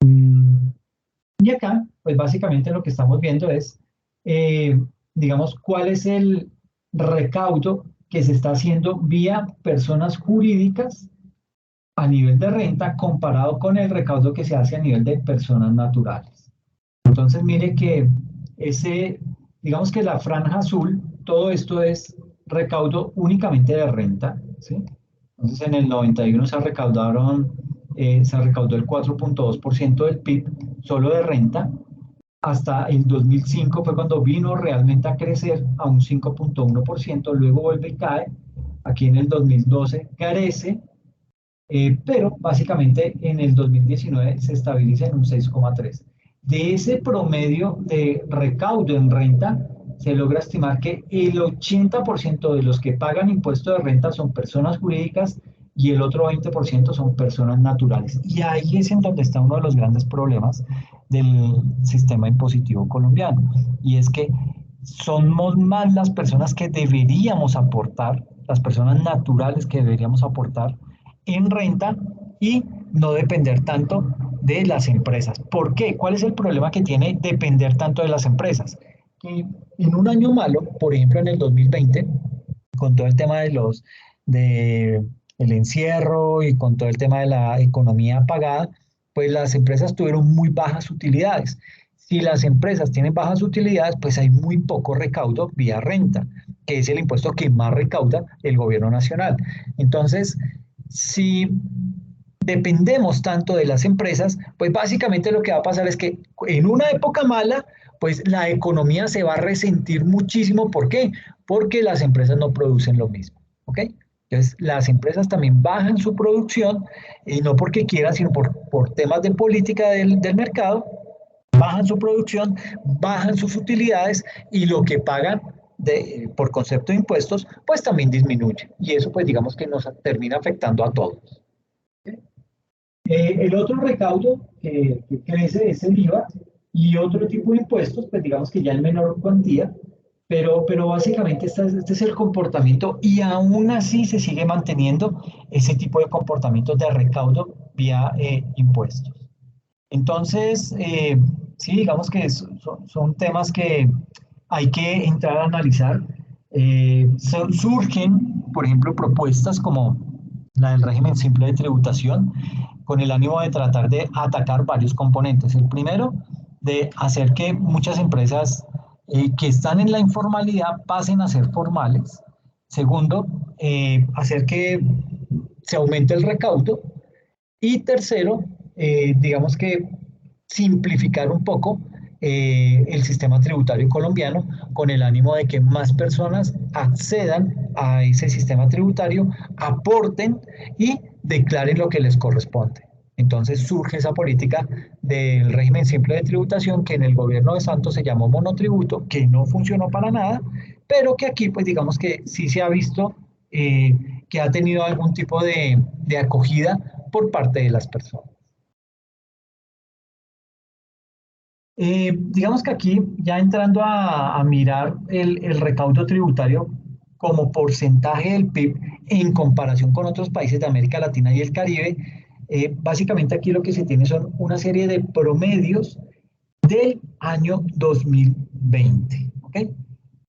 Y acá, pues básicamente lo que estamos viendo es, eh, digamos, cuál es el recaudo que se está haciendo vía personas jurídicas a nivel de renta comparado con el recaudo que se hace a nivel de personas naturales. Entonces, mire que ese, digamos que la franja azul, todo esto es recaudo únicamente de renta, ¿sí? Entonces en el 91 se recaudó el 4,2% del PIB solo de renta. Hasta el 2005 fue cuando vino realmente a crecer a un 5,1%, luego vuelve y cae. Aquí en el 2012 crece, pero básicamente en el 2019 se estabiliza en un 6,3%. De ese promedio de recaudo en renta, se logra estimar que el 80% de los que pagan impuesto de renta son personas jurídicas y el otro 20% son personas naturales. Y ahí es en donde está uno de los grandes problemas del sistema impositivo colombiano. Y es que somos más las personas que deberíamos aportar, las personas naturales que deberíamos aportar en renta y no depender tanto de las empresas. ¿Por qué? ¿Cuál es el problema que tiene depender tanto de las empresas? Que en un año malo, por ejemplo en el 2020, con todo el tema de el encierro y con todo el tema de la economía apagada, pues las empresas tuvieron muy bajas utilidades. Si las empresas tienen bajas utilidades, pues hay muy poco recaudo vía renta, que es el impuesto que más recauda el gobierno nacional. Entonces, si dependemos tanto de las empresas, pues básicamente lo que va a pasar es que en una época mala, pues la economía se va a resentir muchísimo. ¿Por qué? Porque las empresas no producen lo mismo. ¿Ok? Entonces, las empresas también bajan su producción, y no porque quieran, sino por temas de política del mercado, bajan su producción, bajan sus utilidades y lo que pagan por concepto de impuestos, pues también disminuye. Y eso, pues digamos que nos termina afectando a todos. El otro recaudo que crece es el IVA y otro tipo de impuestos, pues digamos que ya en menor cuantía, pero básicamente este es el comportamiento y aún así se sigue manteniendo ese tipo de comportamientos de recaudo vía impuestos. Entonces, sí, digamos que son temas que hay que entrar a analizar. Surgen, por ejemplo, propuestas como la del régimen simple de tributación, con el ánimo de tratar de atacar varios componentes. El primero, de hacer que muchas empresas que están en la informalidad pasen a ser formales. Segundo, hacer que se aumente el recaudo. Y tercero, digamos que simplificar un poco el sistema tributario colombiano con el ánimo de que más personas accedan a ese sistema tributario, aporten y declaren lo que les corresponde. Entonces surge esa política del régimen simple de tributación que en el gobierno de Santos se llamó monotributo, que no funcionó para nada, pero que aquí pues digamos que sí se ha visto que ha tenido algún tipo de acogida por parte de las personas. Digamos que aquí, ya entrando a mirar el recaudo tributario como porcentaje del PIB en comparación con otros países de América Latina y el Caribe, básicamente aquí lo que se tiene son una serie de promedios del año 2020. ¿Ok?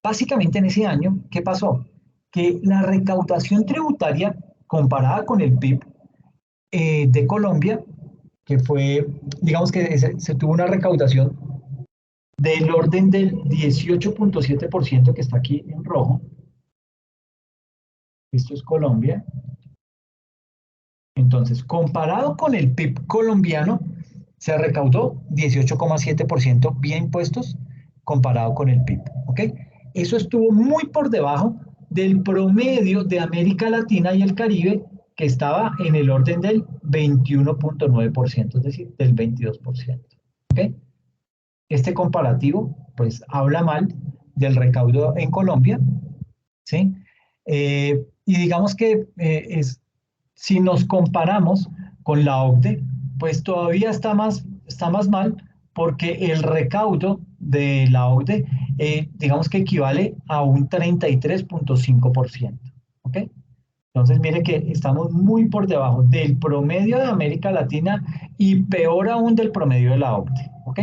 Básicamente en ese año, ¿qué pasó? Que la recaudación tributaria comparada con el PIB de Colombia, que fue, digamos que se tuvo una recaudación del orden del 18,7% que está aquí en rojo. Esto es Colombia. Entonces, comparado con el PIB colombiano, se recaudó 18,7% vía impuestos comparado con el PIB. ¿Ok? Eso estuvo muy por debajo del promedio de América Latina y el Caribe, que estaba en el orden del 21,9%, es decir, del 22%. ¿Ok? Este comparativo, pues, habla mal del recaudo en Colombia, ¿sí? Y digamos que si nos comparamos con la OCDE, pues todavía está más mal porque el recaudo de la OCDE, digamos que equivale a un 33,5%. ¿Ok? Entonces, mire que estamos muy por debajo del promedio de América Latina y peor aún del promedio de la OCDE. ¿Ok?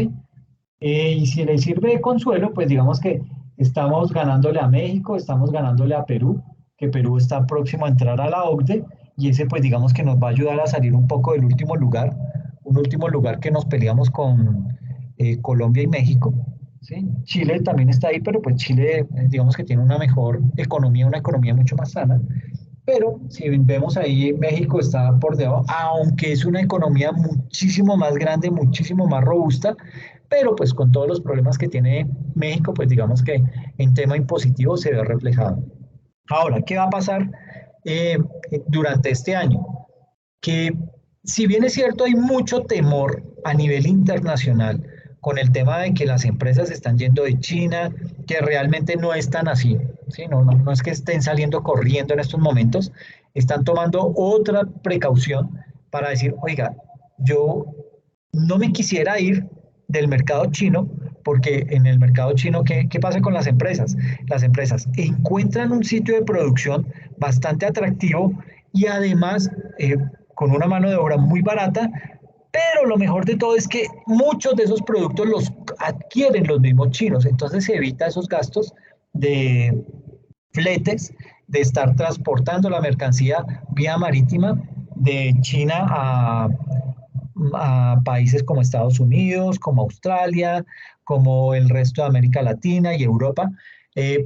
Y si le sirve de consuelo, pues digamos que estamos ganándole a México, estamos ganándole a Perú, que Perú está próximo a entrar a la OCDE, y ese pues digamos que nos va a ayudar a salir un poco del último lugar, un último lugar que nos peleamos con Colombia y México, ¿sí? Chile también está ahí, pero pues Chile, digamos que tiene una mejor economía, una economía mucho más sana. Pero si vemos ahí, México está por debajo, aunque es una economía muchísimo más grande, muchísimo más robusta, pero pues con todos los problemas que tiene México, pues digamos que en tema impositivo se ve reflejado. Ahora, ¿qué va a pasar eh, durante este año? Que si bien es cierto, hay mucho temor a nivel internacional con el tema de que las empresas están yendo de China, que realmente no es tan así, ¿sí? No es que estén saliendo corriendo en estos momentos, están tomando otra precaución para decir, oiga, yo no me quisiera ir del mercado chino, porque en el mercado chino, ¿qué pasa con las empresas? Las empresas encuentran un sitio de producción bastante atractivo y además con una mano de obra muy barata, pero lo mejor de todo es que muchos de esos productos los adquieren los mismos chinos, entonces se evita esos gastos de fletes, de estar transportando la mercancía vía marítima de China a países como Estados Unidos, como Australia, como el resto de América Latina y Europa.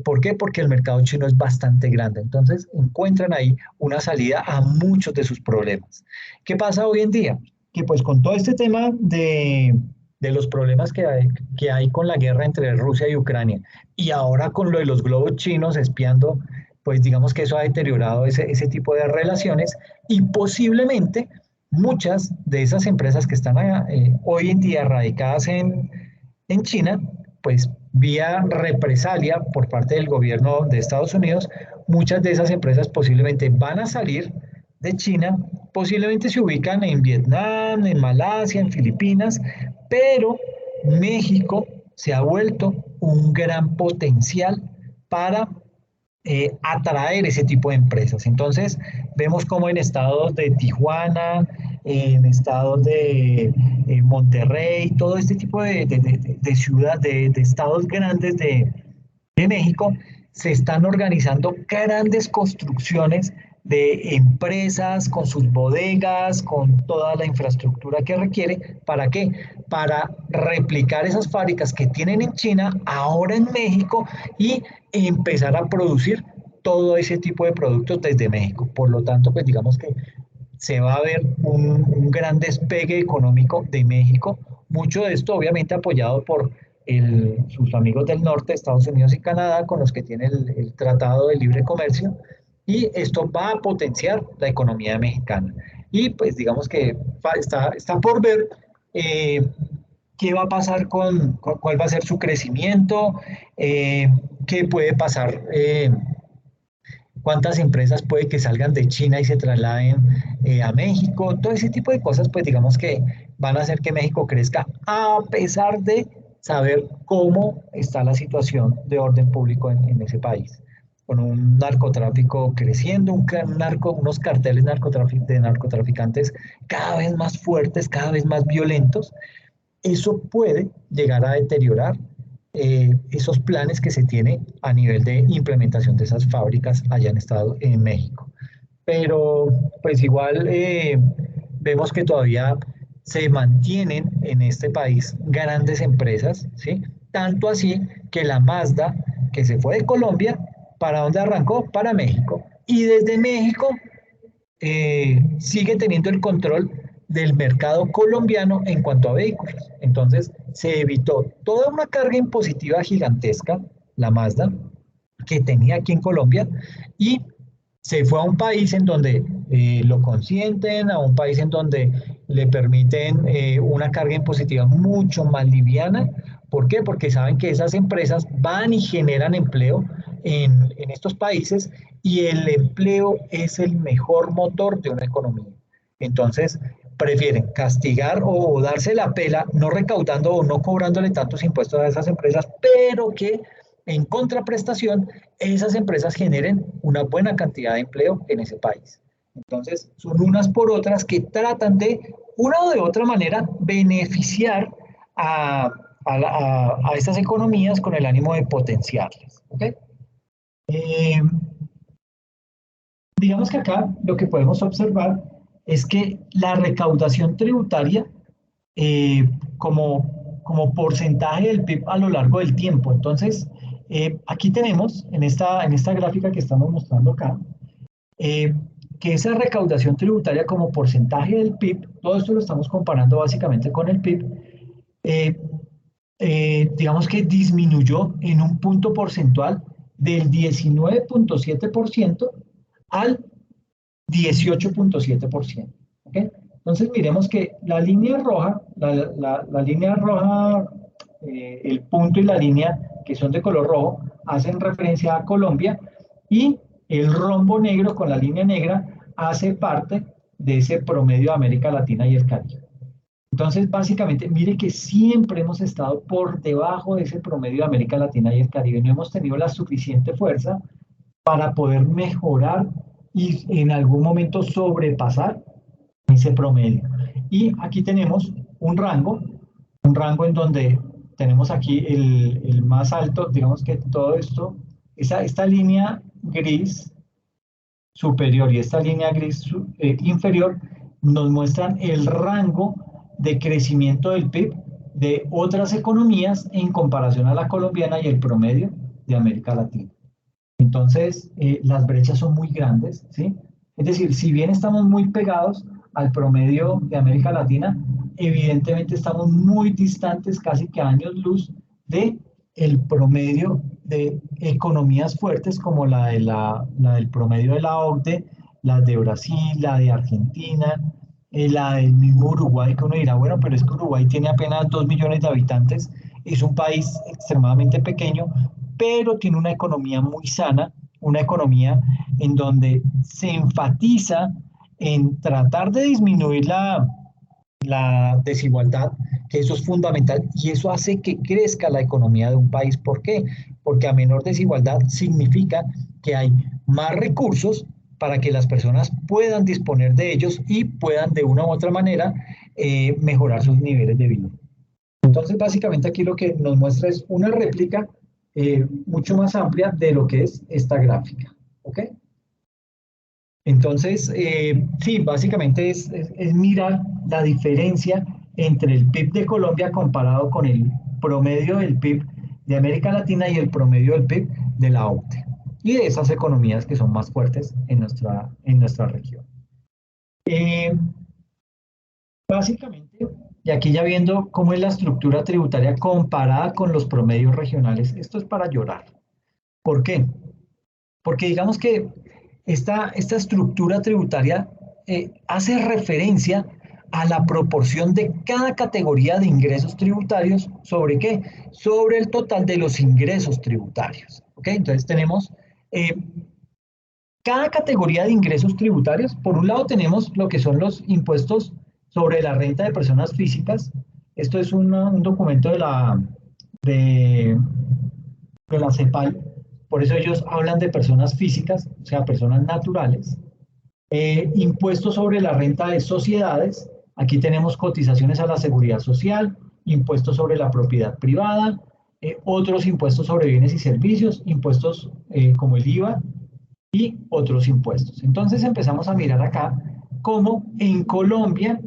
¿Por qué? Porque el mercado chino es bastante grande. Entonces encuentran ahí una salida a muchos de sus problemas. ¿Qué pasa hoy en día? Que pues con todo este tema de los problemas que hay con la guerra entre Rusia y Ucrania y ahora con lo de los globos chinos espiando, pues digamos que eso ha deteriorado ese tipo de relaciones y posiblemente muchas de esas empresas que están hoy en día radicadas en China, pues vía represalia por parte del gobierno de Estados Unidos, muchas de esas empresas posiblemente van a salir de China, posiblemente se ubican en Vietnam, en Malasia, en Filipinas, pero México se ha vuelto un gran potencial para atraer ese tipo de empresas. Entonces, vemos como en estados de Tijuana, en estados de Monterrey, todo este tipo de ciudad, de estados grandes de México, se están organizando grandes construcciones de empresas con sus bodegas, con toda la infraestructura que requiere. ¿Para qué? Para replicar esas fábricas que tienen en China, ahora en México, y empezar a producir todo ese tipo de productos desde México. Por lo tanto, pues digamos que se va a ver un gran despegue económico de México, mucho de esto obviamente apoyado por sus amigos del norte, Estados Unidos y Canadá, con los que tiene el Tratado de Libre Comercio, y esto va a potenciar la economía mexicana. Y pues digamos que está por ver eh, qué va a pasar cuál va a ser su crecimiento, qué puede pasar cuántas empresas puede que salgan de China y se trasladen a México, todo ese tipo de cosas, pues digamos que van a hacer que México crezca a pesar de saber cómo está la situación de orden público en ese país, con un narcotráfico creciendo, unos carteles de narcotraficantes cada vez más fuertes, cada vez más violentos. Eso puede llegar a deteriorar esos planes que se tiene a nivel de implementación de esas fábricas allá en México. Pero pues igual vemos que todavía se mantienen en este país grandes empresas, ¿sí? Tanto así que la Mazda, que se fue de Colombia, ¿para dónde arrancó? Para México. Y desde México sigue teniendo el control del mercado colombiano en cuanto a vehículos. Entonces, se evitó toda una carga impositiva gigantesca, la Mazda, que tenía aquí en Colombia, y se fue a un país en donde lo consienten, a un país en donde le permiten una carga impositiva mucho más liviana. ¿Por qué? Porque saben que esas empresas van y generan empleo en estos países y el empleo es el mejor motor de una economía. Entonces, prefieren castigar o darse la pela, no recaudando o no cobrándole tantos impuestos a esas empresas, pero que en contraprestación esas empresas generen una buena cantidad de empleo en ese país. Entonces, son unas por otras que tratan de, una o de otra manera, beneficiar a estas economías con el ánimo de potenciarlas. ¿Okay? Eh, digamos que acá lo que podemos observar es que la recaudación tributaria, eh, como, como porcentaje del PIB a lo largo del tiempo. Entonces, aquí tenemos, en esta gráfica que estamos mostrando acá, eh, que esa recaudación tributaria como porcentaje del PIB, todo esto lo estamos comparando básicamente con el PIB, eh, digamos que disminuyó en un punto porcentual del 19,7% al 18,7%. ¿Okay? Entonces miremos que la línea roja, la línea roja, el punto y la línea que son de color rojo, hacen referencia a Colombia y el rombo negro con la línea negra hace parte de ese promedio de América Latina y el Caribe. Entonces, básicamente, mire que siempre hemos estado por debajo de ese promedio de América Latina y el Caribe. No hemos tenido la suficiente fuerza para poder mejorar y en algún momento sobrepasar ese promedio. Y aquí tenemos un rango en donde tenemos aquí el más alto, digamos que todo esto, esta línea gris superior y esta línea gris inferior nos muestran el rango de crecimiento del PIB de otras economías en comparación a la colombiana y el promedio de América Latina. Entonces, las brechas son muy grandes, ¿sí? Es decir, si bien estamos muy pegados al promedio de América Latina, evidentemente estamos muy distantes, casi que años luz, de el promedio de economías fuertes como la del promedio de la OCDE, la de Brasil, la de Argentina, la del mismo Uruguay, que uno dirá, bueno, pero es que Uruguay tiene apenas 2 millones de habitantes, es un país extremadamente pequeño, pero tiene una economía muy sana, una economía en donde se enfatiza en tratar de disminuir la desigualdad, que eso es fundamental y eso hace que crezca la economía de un país. ¿Por qué? Porque a menor desigualdad significa que hay más recursos para que las personas puedan disponer de ellos y puedan de una u otra manera mejorar sus niveles de vida. Entonces, básicamente aquí lo que nos muestra es una réplica mucho más amplia de lo que es esta gráfica. ¿Ok? Entonces, sí, básicamente es mirar la diferencia entre el PIB de Colombia comparado con el promedio del PIB de América Latina y el promedio del PIB de la OCDE y de esas economías que son más fuertes en nuestra región. Eh, Básicamente, y aquí ya viendo cómo es la estructura tributaria comparada con los promedios regionales, esto es para llorar. ¿Por qué? Porque digamos que esta estructura tributaria hace referencia a la proporción de cada categoría de ingresos tributarios sobre qué? Sobre el total de los ingresos tributarios. ¿Ok? Entonces tenemos eh, cada categoría de ingresos tributarios. Por un lado tenemos lo que son los impuestos sobre la renta de personas físicas. Esto es un documento de, de la CEPAL. Por eso ellos hablan de personas físicas, o sea, personas naturales. Impuestos sobre la renta de sociedades. Aquí tenemos cotizaciones a la seguridad social, impuestos sobre la propiedad privada, otros impuestos sobre bienes y servicios, impuestos como el IVA y otros impuestos. Entonces empezamos a mirar acá cómo en Colombia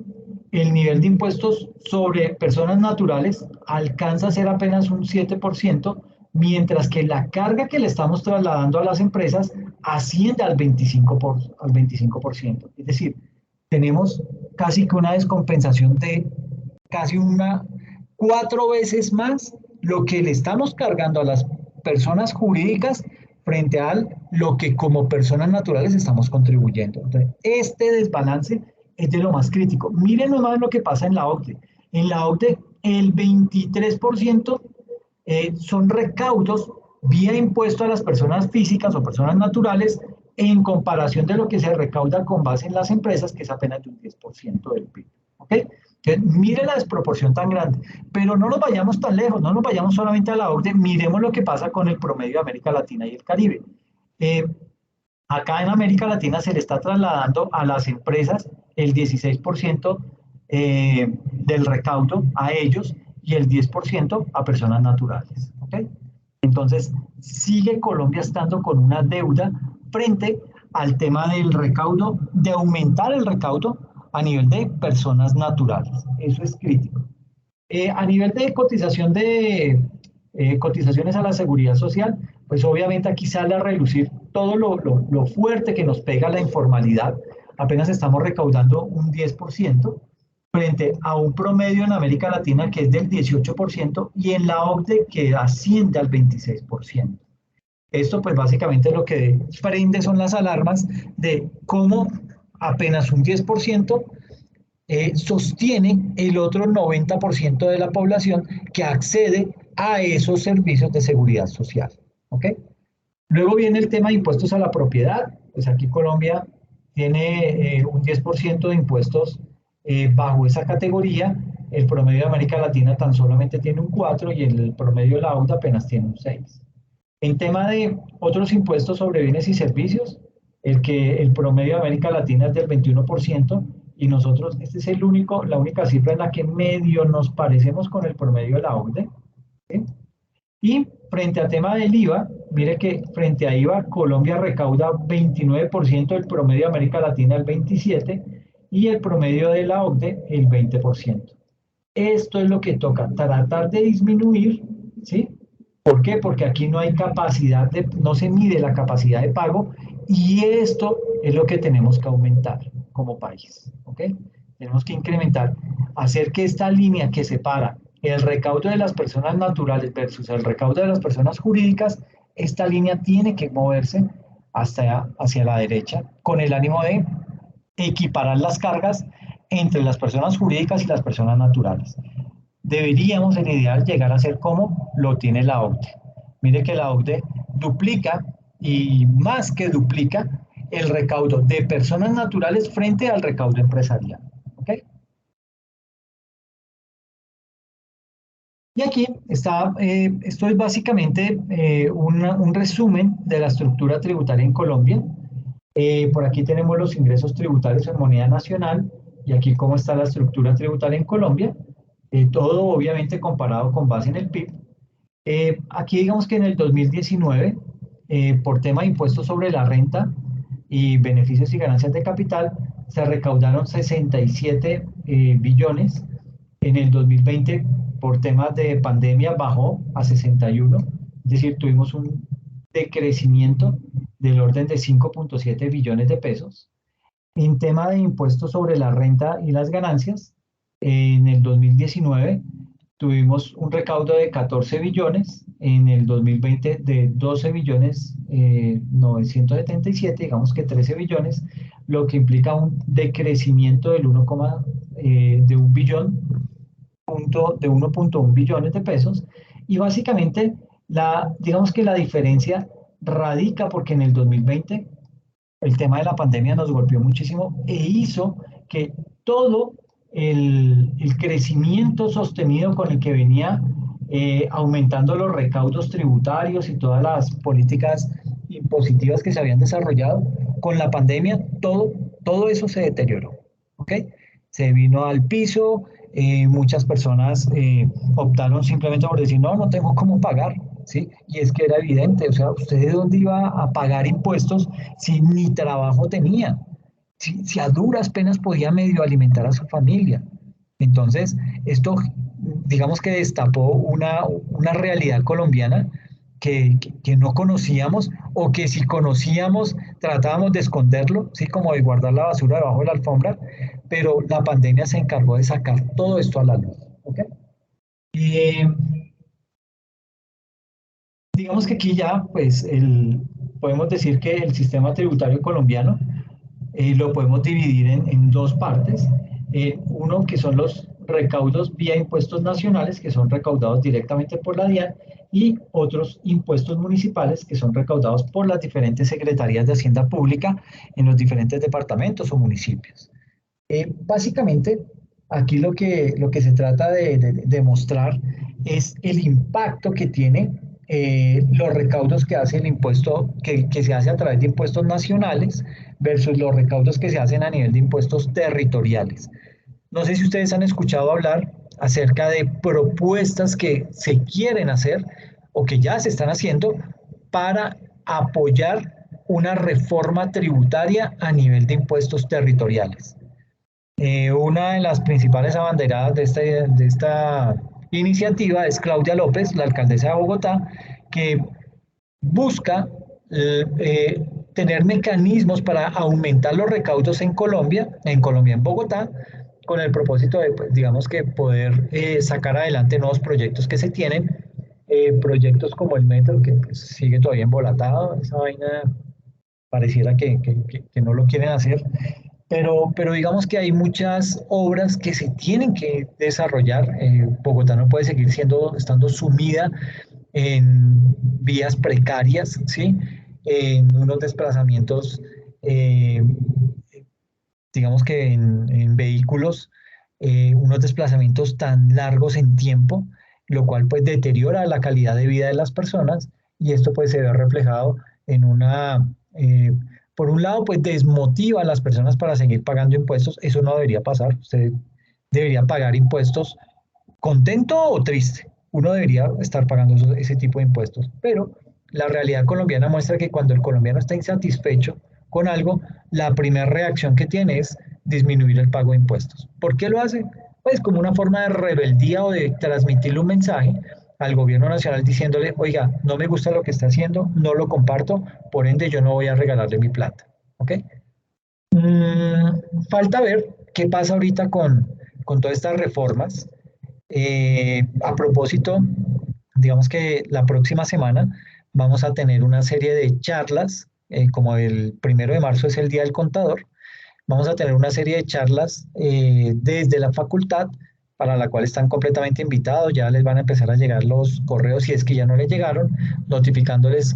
el nivel de impuestos sobre personas naturales alcanza a ser apenas un 7%, mientras que la carga que le estamos trasladando a las empresas asciende al 25%. Es decir, tenemos casi que una descompensación de casi 4 veces más lo que le estamos cargando a las personas jurídicas frente a lo que como personas naturales estamos contribuyendo. Entonces, este desbalance es de lo más crítico. Miren nomás lo que pasa en la OCDE. En la OCDE, el 23% son recaudos vía impuesto a las personas físicas o personas naturales en comparación de lo que se recauda con base en las empresas, que es apenas de un 10% del PIB. ¿Ok? Entonces, mire la desproporción tan grande, pero no nos vayamos tan lejos, no nos vayamos solamente a la OCDE, miremos lo que pasa con el promedio de América Latina y el Caribe. Eh, Acá en América Latina se le está trasladando a las empresas el 16% del recaudo a ellos y el 10% a personas naturales. ¿Okay? Entonces, sigue Colombia estando con una deuda frente al tema del recaudo, de aumentar el recaudo a nivel de personas naturales. Eso es crítico. A nivel de cotización de cotizaciones a la seguridad social, pues obviamente aquí sale a relucir todo lo fuerte que nos pega la informalidad. Apenas estamos recaudando un 10% frente a un promedio en América Latina que es del 18% y en la OCDE que asciende al 26%. Esto pues básicamente lo que prende son las alarmas de cómo apenas un 10% sostiene el otro 90% de la población que accede a esos servicios de seguridad social. ¿Ok? Luego viene el tema de impuestos a la propiedad. Pues aquí Colombia tiene un 10% de impuestos bajo esa categoría. El promedio de América Latina tan solamente tiene un 4 y el promedio de la OCDE apenas tiene un 6. En tema de otros impuestos sobre bienes y servicios, el promedio de América Latina es del 21% y nosotros, este es la única cifra en la que medio nos parecemos con el promedio de la OCDE. ¿Sí? Y frente al tema del IVA, mire que frente a IVA, Colombia recauda 29%, el promedio de América Latina el 27% y el promedio de la OCDE el 20%. Esto es lo que toca, tratar de disminuir, ¿sí? ¿Por qué? Porque aquí no hay capacidad no se mide la capacidad de pago y esto es lo que tenemos que aumentar como país, ¿ok? Tenemos que incrementar, hacer que esta línea que separa el recaudo de las personas naturales versus el recaudo de las personas jurídicas, esta línea tiene que moverse hacia la derecha con el ánimo de equiparar las cargas entre las personas jurídicas y las personas naturales. Deberíamos en ideal llegar a ser como lo tiene la OCDE. Mire que la OCDE duplica y más que duplica el recaudo de personas naturales frente al recaudo empresarial. ¿Okay? Y aquí está, esto es básicamente un resumen de la estructura tributaria en Colombia. Por aquí tenemos los ingresos tributarios en moneda nacional y aquí cómo está la estructura tributaria en Colombia. Todo obviamente comparado con base en el PIB. Aquí digamos que en el 2019, por tema de impuestos sobre la renta y beneficios y ganancias de capital, se recaudaron 67 billones. En el 2020, por temas de pandemia, bajó a 61, es decir, tuvimos un decrecimiento del orden de 5.7 billones de pesos. En tema de impuestos sobre la renta y las ganancias, en el 2019 tuvimos un recaudo de 14 billones, en el 2020 de 12 billones 977, digamos que 13 billones, lo que implica un decrecimiento del 1, de un billón, de 1.1 billones de pesos. Y básicamente, digamos que la diferencia radica porque en el 2020 el tema de la pandemia nos golpeó muchísimo e hizo que todo el crecimiento sostenido con el que venía aumentando los recaudos tributarios y todas las políticas impositivas que se habían desarrollado, con la pandemia todo eso se deterioró. ¿Ok? Se vino al piso, muchas personas optaron simplemente por decir, no, no tengo cómo pagar, ¿sí? Y es que era evidente, o sea, ¿usted de dónde iba a pagar impuestos si ni trabajo tenía? Si a duras penas podía medio alimentar a su familia. Entonces, esto, digamos que destapó una realidad colombiana que no conocíamos o que si conocíamos tratábamos de esconderlo, ¿sí? Como de guardar la basura debajo de la alfombra, pero la pandemia se encargó de sacar todo esto a la luz. ¿Ok? Y digamos que aquí ya, pues, podemos decir que el sistema tributario colombiano lo podemos dividir en dos partes. Uno que son los recaudos vía impuestos nacionales, que son recaudados directamente por la DIAN, y otros impuestos municipales que son recaudados por las diferentes secretarías de Hacienda Pública en los diferentes departamentos o municipios. Básicamente, aquí lo que se trata de mostrar es el impacto que tiene los recaudos que hace el impuesto, que se hace a través de impuestos nacionales versus los recaudos que se hacen a nivel de impuestos territoriales. No sé si ustedes han escuchado hablar acerca de propuestas que se quieren hacer o que ya se están haciendo para apoyar una reforma tributaria a nivel de impuestos territoriales. Una de las principales abanderadas de esta iniciativa es Claudia López, la alcaldesa de Bogotá, que busca tener mecanismos para aumentar los recaudos en Colombia, en Bogotá, con el propósito de, pues, digamos que poder sacar adelante nuevos proyectos que se tienen, proyectos como el metro, que pues, sigue todavía embolatado, esa vaina pareciera que no lo quieren hacer, pero digamos que hay muchas obras que se tienen que desarrollar. Bogotá no puede seguir estando sumida en vías precarias, ¿sí? En unos desplazamientos, eh, digamos que en vehículos, unos desplazamientos tan largos en tiempo, lo cual pues deteriora la calidad de vida de las personas y esto pues se ve reflejado en por un lado pues desmotiva a las personas para seguir pagando impuestos, eso no debería pasar, usted debería pagar impuestos contento o triste. Uno debería estar pagando ese tipo de impuestos, pero la realidad colombiana muestra que cuando el colombiano está insatisfecho con algo, la primera reacción que tiene es disminuir el pago de impuestos. ¿Por qué lo hace? Pues como una forma de rebeldía o de transmitirle un mensaje al gobierno nacional diciéndole, oiga, no me gusta lo que está haciendo, no lo comparto, por ende yo no voy a regalarle mi plata. ¿Ok? Falta ver qué pasa ahorita con todas estas reformas. A propósito, digamos que la próxima semana vamos a tener una serie de charlas, como el 1 de marzo es el Día del Contador, vamos a tener una serie de charlas desde la facultad para la cual están completamente invitados, ya les van a empezar a llegar los correos si es que ya no les llegaron, notificándoles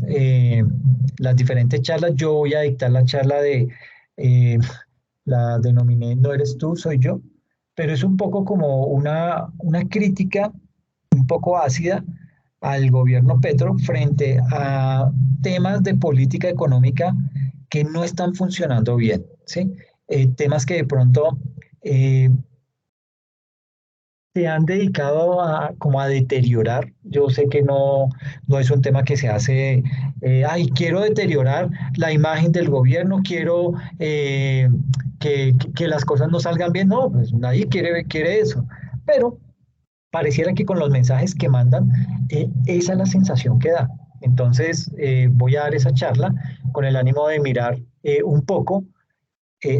las diferentes charlas. Yo voy a dictar la charla eh, la denominé No eres tú, soy yo, pero es un poco como una crítica un poco ácida al gobierno Petro frente a temas de política económica que no están funcionando bien, ¿sí? Temas que de pronto eh, se han dedicado como a deteriorar. Yo sé que no es un tema que se hace, ay, quiero deteriorar la imagen del gobierno, quiero que las cosas no salgan bien. No, pues nadie quiere eso. Pero pareciera que con los mensajes que mandan, esa es la sensación que da. Entonces, voy a dar esa charla con el ánimo de mirar un poco,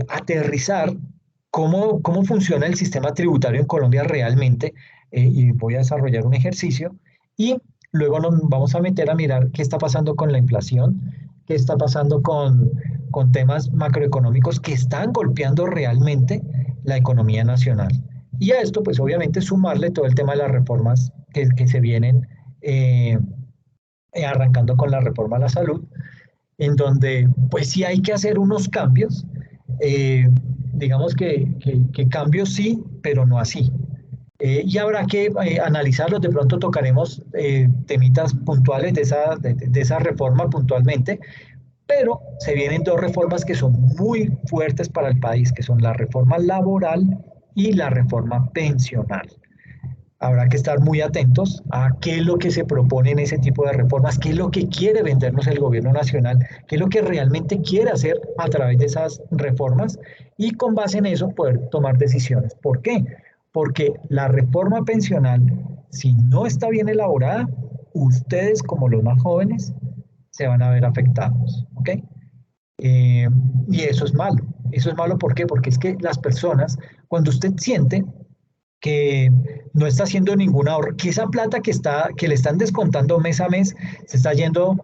aterrizar cómo funciona el sistema tributario en Colombia realmente, y voy a desarrollar un ejercicio y luego nos vamos a meter a mirar qué está pasando con la inflación, qué está pasando con temas macroeconómicos que están golpeando realmente la economía nacional. Y a esto, pues obviamente, sumarle todo el tema de las reformas que se vienen arrancando con la reforma a la salud, en donde pues sí hay que hacer unos cambios, eh, digamos que cambios sí, pero no así. Y habrá que analizarlos, de pronto tocaremos temitas puntuales de esa reforma puntualmente, pero se vienen dos reformas que son muy fuertes para el país, que son la reforma laboral y la reforma pensional. Habrá que estar muy atentos a qué es lo que se propone en ese tipo de reformas, qué es lo que quiere vendernos el gobierno nacional, qué es lo que realmente quiere hacer a través de esas reformas y con base en eso poder tomar decisiones. ¿Por qué? Porque la reforma pensional, si no está bien elaborada, ustedes como los más jóvenes se van a ver afectados. ¿Ok? Eh, y eso es malo. Eso es malo, ¿por qué? Porque es que las personas, cuando usted siente que no está haciendo ningún ahorro, que esa plata que le están descontando mes a mes se está yendo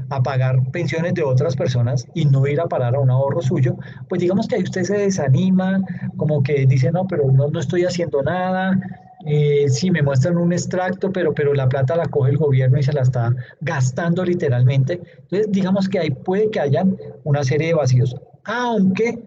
a pagar pensiones de otras personas y no ir a parar a un ahorro suyo, pues digamos que ahí usted se desanima, como que dice, no, pero no estoy haciendo nada, sí me muestran un extracto, pero la plata la coge el gobierno y se la está gastando literalmente. Entonces, digamos que ahí puede que hayan una serie de vacíos, aunque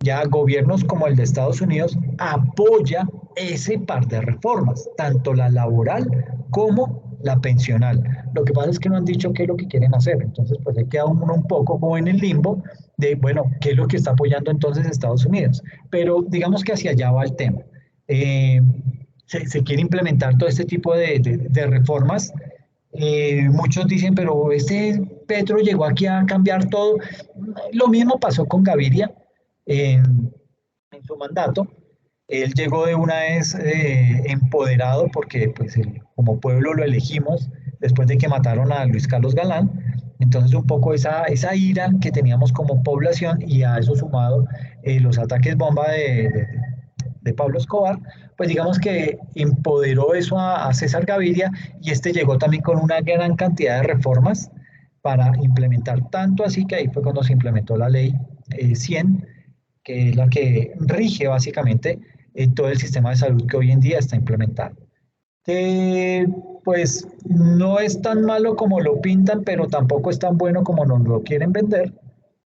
ya gobiernos como el de Estados Unidos apoya ese par de reformas, tanto la laboral como la pensional. Lo que pasa es que no han dicho qué es lo que quieren hacer, entonces pues ahí queda uno un poco como en el limbo de, bueno, qué es lo que está apoyando entonces Estados Unidos. Pero digamos que hacia allá va el tema. Eh, se quiere implementar todo este tipo de reformas. Muchos dicen, pero este Petro llegó aquí a cambiar todo. Lo mismo pasó con Gaviria. Eh, en su mandato. Él llegó de una vez empoderado porque pues, como pueblo lo elegimos después de que mataron a Luis Carlos Galán. Entonces un poco esa ira que teníamos como población y a eso sumado los ataques bomba de Pablo Escobar, pues digamos que empoderó eso a César Gaviria y este llegó también con una gran cantidad de reformas para implementar, tanto así que ahí fue cuando se implementó la ley 100, que es la que rige básicamente todo el sistema de salud que hoy en día está implementado. Que pues no es tan malo como lo pintan, pero tampoco es tan bueno como nos lo quieren vender.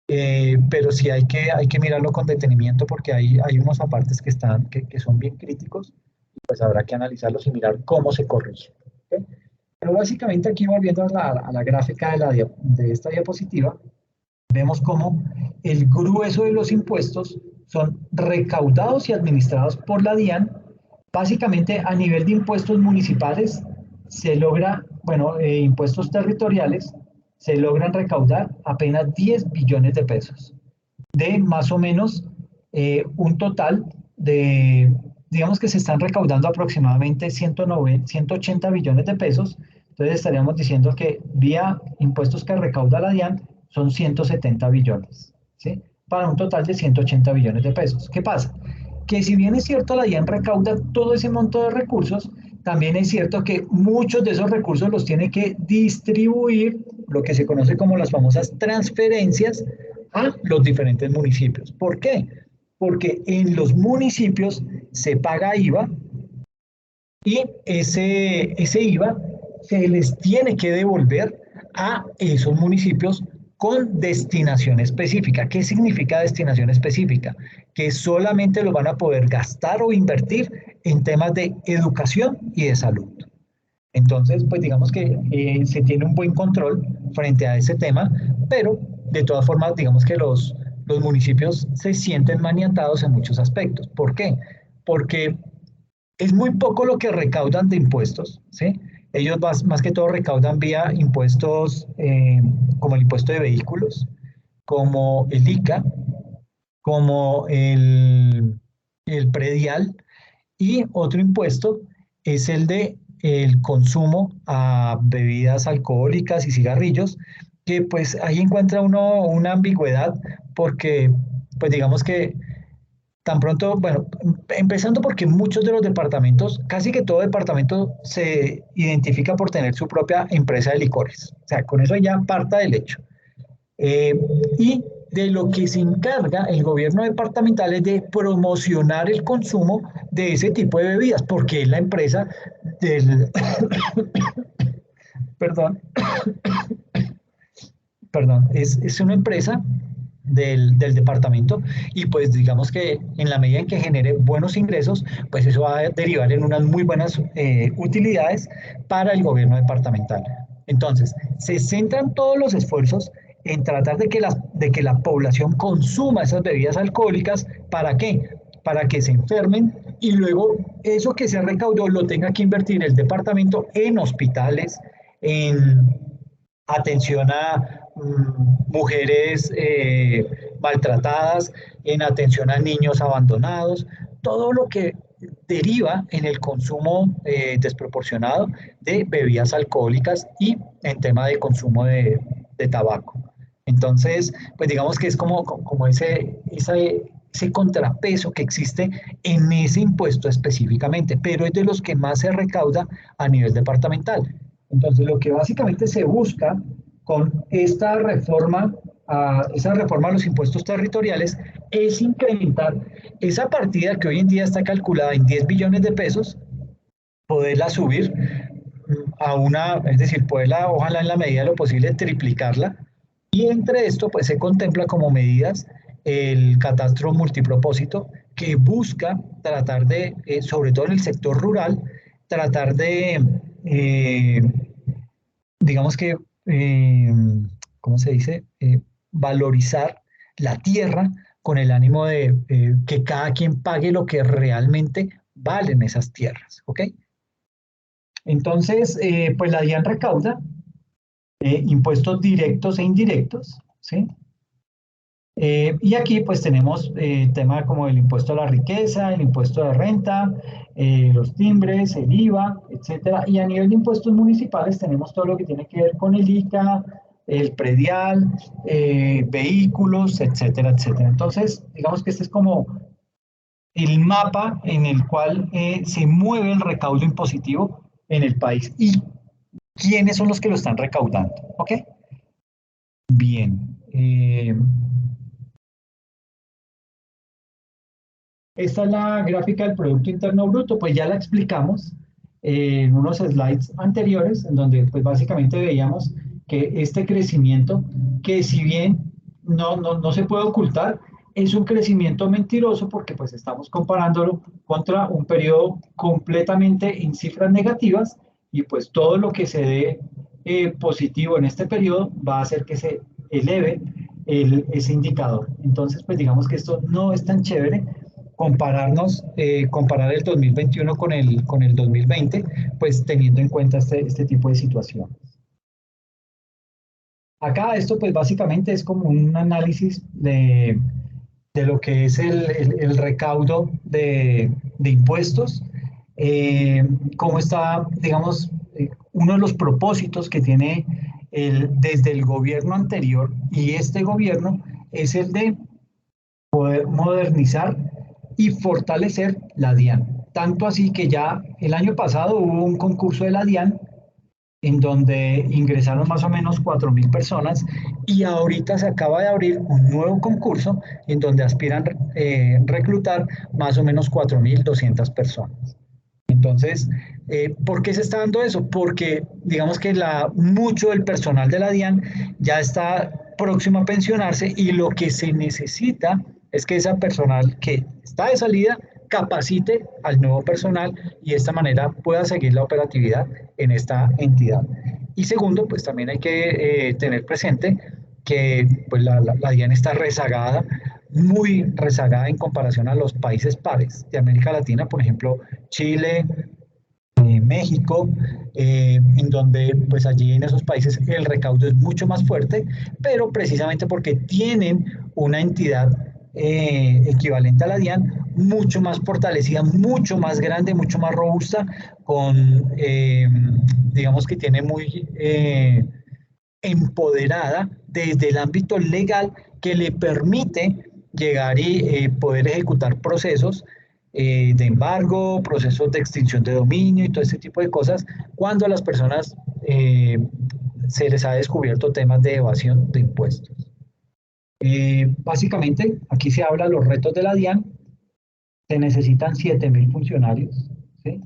Pero sí hay que mirarlo con detenimiento porque hay unos apartes que son bien críticos, pues habrá que analizarlos y mirar cómo se corrige. ¿Okay? Pero básicamente aquí volviendo a la gráfica de esta diapositiva, vemos cómo el grueso de los impuestos son recaudados y administrados por la DIAN. Básicamente a nivel de impuestos municipales se logra, bueno, impuestos territoriales, se logran recaudar apenas 10 billones de pesos, de más o menos un total de, digamos que se están recaudando aproximadamente 190, 180 billones de pesos, entonces estaríamos diciendo que vía impuestos que recauda la DIAN son 170 billones, ¿sí? Para un total de 180 billones de pesos. ¿Qué pasa? Que si bien es cierto la DIAN recauda todo ese monto de recursos, también es cierto que muchos de esos recursos los tiene que distribuir, lo que se conoce como las famosas transferencias, a los diferentes municipios. ¿Por qué? Porque en los municipios se paga IVA y ese IVA se les tiene que devolver a esos municipios con destinación específica. ¿Qué significa destinación específica? Que solamente lo van a poder gastar o invertir en temas de educación y de salud. Entonces, pues digamos que se tiene un buen control frente a ese tema, pero de todas formas, digamos que los municipios se sienten maniatados en muchos aspectos. ¿Por qué? Porque es muy poco lo que recaudan de impuestos, ¿sí? Ellos más que todo recaudan vía impuestos como el impuesto de vehículos, como el ICA, como el predial y otro impuesto es el de el consumo a bebidas alcohólicas y cigarrillos, que pues ahí encuentra uno una ambigüedad porque pues digamos que tan pronto, bueno, empezando porque muchos de los departamentos, casi que todo departamento se identifica por tener su propia empresa de licores. O sea, con eso ya parta del hecho. Eh, y de lo que se encarga el gobierno departamental es de promocionar el consumo de ese tipo de bebidas, porque es la empresa del, perdón, perdón, es una empresa del departamento y pues digamos que en la medida en que genere buenos ingresos, pues eso va a derivar en unas muy buenas utilidades para el gobierno departamental. Entonces, se centran todos los esfuerzos en tratar de que la población consuma esas bebidas alcohólicas. ¿Para qué? Para que se enfermen y luego eso que se recaudó lo tenga que invertir el departamento en hospitales, en atención a mujeres maltratadas, en atención a niños abandonados, todo lo que deriva en el consumo desproporcionado de bebidas alcohólicas y en tema de consumo de tabaco. Entonces, pues digamos que es como ese contrapeso que existe en ese impuesto específicamente, pero es de los que más se recauda a nivel departamental. Entonces, lo que básicamente se busca con esa reforma a los impuestos territoriales es incrementar esa partida que hoy en día está calculada en 10 billones de pesos, poderla subir a es decir, poderla, ojalá en la medida de lo posible, triplicarla. Y entre esto, pues se contempla como medidas el catastro multipropósito que busca tratar de, sobre todo en el sector rural, tratar de digamos que, ¿cómo se dice? Valorizar la tierra con el ánimo de que cada quien pague lo que realmente valen esas tierras, ¿ok? Entonces, pues la DIAN recauda impuestos directos e indirectos, ¿sí? Y aquí pues tenemos temas como el impuesto a la riqueza, el impuesto de renta, los timbres, el IVA, etcétera. Y a nivel de impuestos municipales tenemos todo lo que tiene que ver con el ICA, el predial, vehículos, etcétera, etcétera. Entonces, digamos que este es como el mapa en el cual se mueve el recaudo impositivo en el país y quiénes son los que lo están recaudando. ¿Ok? Bien. Esta es la gráfica del Producto Interno Bruto, pues ya la explicamos en unos slides anteriores, en donde pues básicamente veíamos que este crecimiento, que si bien no se puede ocultar, es un crecimiento mentiroso porque pues estamos comparándolo contra un periodo completamente en cifras negativas y pues todo lo que se dé positivo en este periodo va a hacer que se eleve ese indicador. Entonces, pues digamos que esto no es tan chévere comparar el 2021 con el 2020, pues teniendo en cuenta este tipo de situación. Acá esto pues básicamente es como un análisis de lo que es el recaudo de impuestos, cómo está, digamos, uno de los propósitos que tiene desde el gobierno anterior y este gobierno es el de poder modernizar y fortalecer la DIAN. Tanto así que ya el año pasado hubo un concurso de la DIAN en donde ingresaron más o menos 4.000 personas y ahorita se acaba de abrir un nuevo concurso en donde aspiran reclutar más o menos 4.200 personas. Entonces, ¿por qué se está dando eso? Porque digamos que mucho del personal de la DIAN ya está próximo a pensionarse y lo que se necesita es que esa personal que está de salida capacite al nuevo personal y de esta manera pueda seguir la operatividad en esta entidad. Y segundo, pues también hay que tener presente que pues, la DIAN está rezagada, muy rezagada en comparación a los países pares de América Latina, por ejemplo, Chile, México, en donde pues allí en esos países el recaudo es mucho más fuerte, pero precisamente porque tienen una entidad equivalente a la DIAN, mucho más fortalecida, mucho más grande, mucho más robusta, digamos que tiene muy empoderada desde el ámbito legal que le permite llegar y poder ejecutar procesos de embargo, procesos de extinción de dominio y todo este tipo de cosas cuando a las personas se les ha descubierto temas de evasión de impuestos. Básicamente, aquí se habla de los retos de la DIAN, se necesitan 7.000 funcionarios, ¿sí?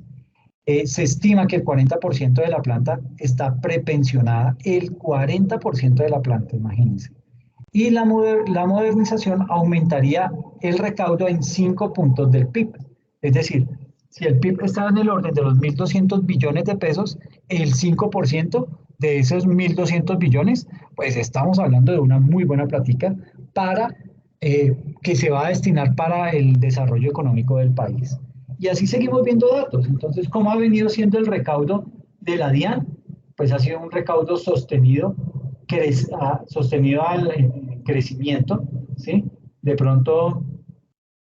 Se estima que el 40% de la planta está prepensionada, el 40% de la planta, imagínense. Y la modernización aumentaría el recaudo en 5 puntos del PIB. Es decir, si el PIB está en el orden de los 1.200 billones de pesos, el 5% de esos 1.200 billones, pues estamos hablando de una muy buena plática para que se va a destinar para el desarrollo económico del país. Y así seguimos viendo datos. Entonces, ¿cómo ha venido siendo el recaudo de la DIAN? Pues ha sido un recaudo sostenido, sostenido al crecimiento, ¿sí? De pronto,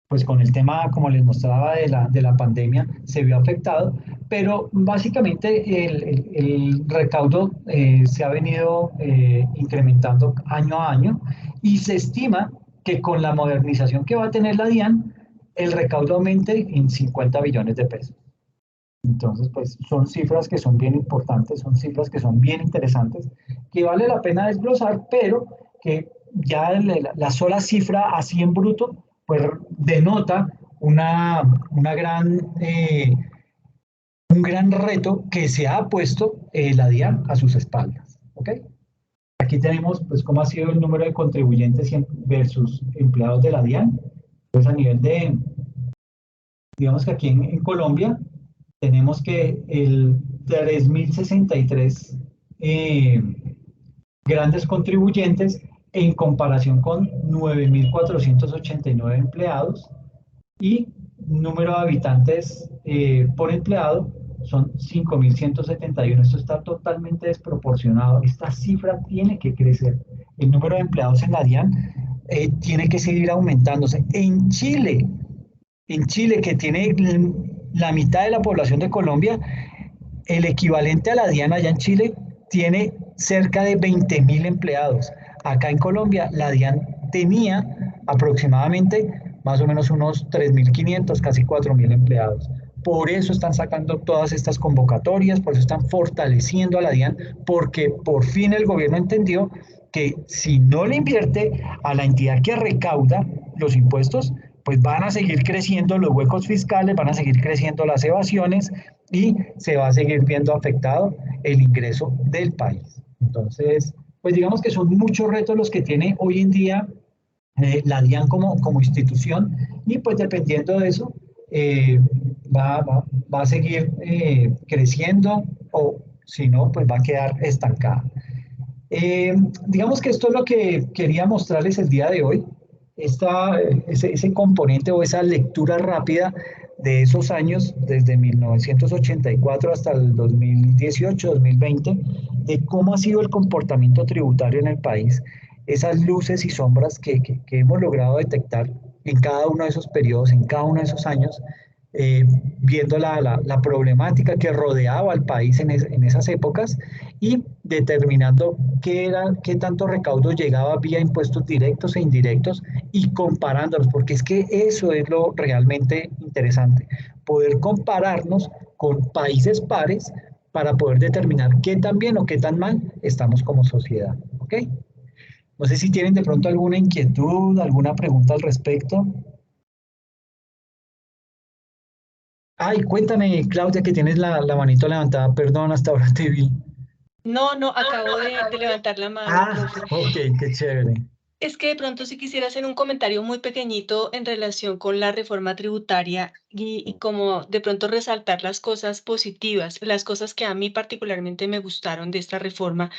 pues con el tema, como les mostraba, de la pandemia, se vio afectado, pero básicamente el recaudo se ha venido incrementando año a año y se estima que con la modernización que va a tener la DIAN, el recaudo aumente en 50 billones de pesos. Entonces, pues son cifras que son bien importantes, son cifras que son bien interesantes, que vale la pena desglosar, pero que ya la sola cifra así en bruto, pues denota una un gran reto que se ha puesto la DIAN a sus espaldas. ¿Ok? Aquí tenemos pues cómo ha sido el número de contribuyentes versus empleados de la DIAN. Pues a nivel digamos que aquí en Colombia tenemos que el 3.063 eh, grandes contribuyentes en comparación con 9.489 empleados y número de habitantes por empleado son 5.171. Esto está totalmente desproporcionado. Esta cifra tiene que crecer. El número de empleados en la DIAN tiene que seguir aumentándose. En Chile, que tiene la mitad de la población de Colombia, el equivalente a la DIAN allá en Chile tiene cerca de 20.000 empleados. Acá en Colombia, la DIAN tenía aproximadamente más o menos unos 3.500, casi 4.000 empleados. Por eso están sacando todas estas convocatorias, por eso están fortaleciendo a la DIAN, porque por fin el gobierno entendió que si no le invierte a la entidad que recauda los impuestos, pues van a seguir creciendo los huecos fiscales, van a seguir creciendo las evasiones y se va a seguir viendo afectado el ingreso del país. Entonces, pues digamos que son muchos retos los que tiene hoy en día la DIAN como institución y pues dependiendo de eso eh, va a seguir creciendo o si no, pues va a quedar estancada. Eh, digamos que esto es lo que quería mostrarles el día de hoy, ese componente o esa lectura rápida de esos años, desde 1984 hasta el 2018-2020, de cómo ha sido el comportamiento tributario en el país, esas luces y sombras que hemos logrado detectar en cada uno de esos periodos, en cada uno de esos años, eh, viendo la problemática que rodeaba al país en esas épocas y determinando qué tanto recaudo llegaba vía impuestos directos e indirectos y comparándolos, porque es que eso es lo realmente interesante, poder compararnos con países pares para poder determinar qué tan bien o qué tan mal estamos como sociedad. ¿Ok? No sé si tienen de pronto alguna inquietud, alguna pregunta al respecto. Ay, cuéntame, Claudia, que tienes la manito levantada. Perdón, hasta ahora te vi. No, no, acabo de levantar la mano, Ah, profe. ok, qué chévere. Es que de pronto sí quisiera hacer un comentario muy pequeñito en relación con la reforma tributaria y como de pronto resaltar las cosas positivas, las cosas que a mí particularmente me gustaron de esta reforma,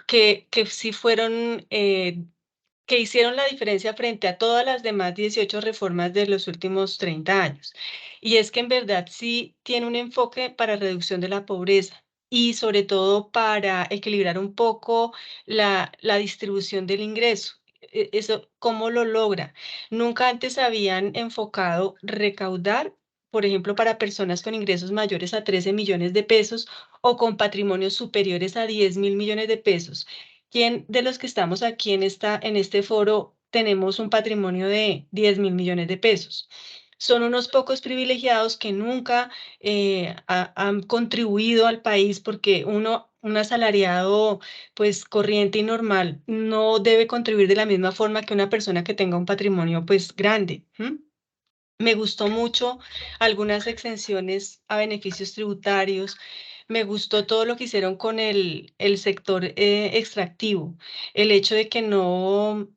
que sí fueron, que hicieron la diferencia frente a todas las demás 18 reformas de los últimos 30 años. Y es que en verdad sí tiene un enfoque para reducción de la pobreza y sobre todo para equilibrar un poco la distribución del ingreso. Eso, ¿cómo lo logra? Nunca antes habían enfocado recaudar, por ejemplo, para personas con ingresos mayores a 13 millones de pesos o con patrimonios superiores a 10.000 millones de pesos. ¿Quién de los que estamos aquí en este foro tenemos un patrimonio de 10.000 millones de pesos? Son unos pocos privilegiados que nunca han contribuido al país porque un asalariado pues corriente y normal no debe contribuir de la misma forma que una persona que tenga un patrimonio pues grande. Me gustó mucho algunas exenciones a beneficios tributarios. Me gustó todo lo que hicieron con el sector extractivo. El hecho de que no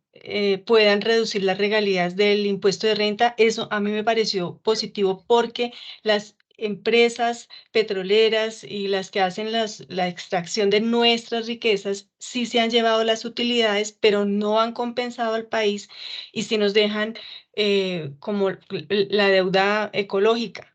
puedan reducir las regalías del impuesto de renta, eso a mí me pareció positivo porque las empresas petroleras y las que hacen la extracción de nuestras riquezas sí se han llevado las utilidades, pero no han compensado al país y si nos dejan como la deuda ecológica.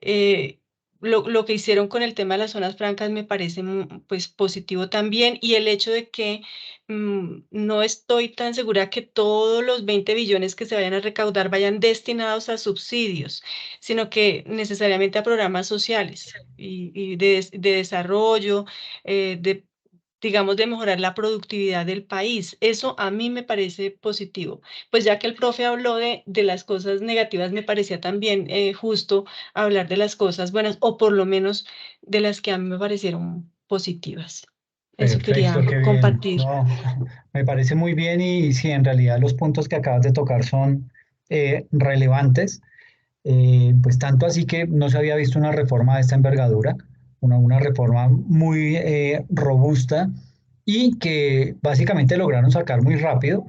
Eh, lo que hicieron con el tema de las zonas francas me parece pues positivo también y el hecho de que no estoy tan segura que todos los 20 billones que se vayan a recaudar vayan destinados a subsidios, sino que necesariamente a programas sociales y de desarrollo, de digamos, de mejorar la productividad del país. Eso a mí me parece positivo. Pues ya que el profe habló de las cosas negativas, me parecía también justo hablar de las cosas buenas, o por lo menos de las que a mí me parecieron positivas. Eso Perfecto, quería qué bien. compartir. No, me parece muy bien y sí, en realidad los puntos que acabas de tocar son relevantes. Pues tanto así que no se había visto una reforma de esta envergadura, una reforma muy robusta y que básicamente lograron sacar muy rápido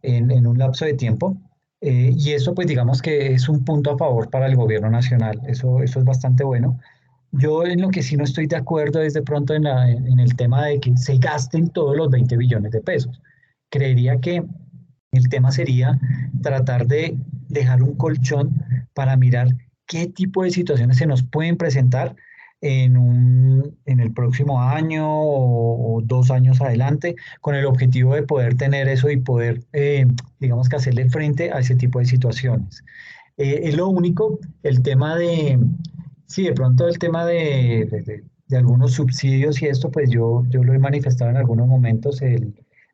en un lapso de tiempo. Y eso pues digamos que es un punto a favor para el gobierno nacional. Eso es bastante bueno. Yo en lo que sí no estoy de acuerdo es de pronto en el tema de que se gasten todos los 20 billones de pesos. Creería que el tema sería tratar de dejar un colchón para mirar qué tipo de situaciones se nos pueden presentar en el próximo año o 2 años adelante, con el objetivo de poder tener eso y poder, digamos que hacerle frente a ese tipo de situaciones. Es lo único, el tema de, sí, de pronto el tema de algunos subsidios y esto, pues yo lo he manifestado en algunos momentos,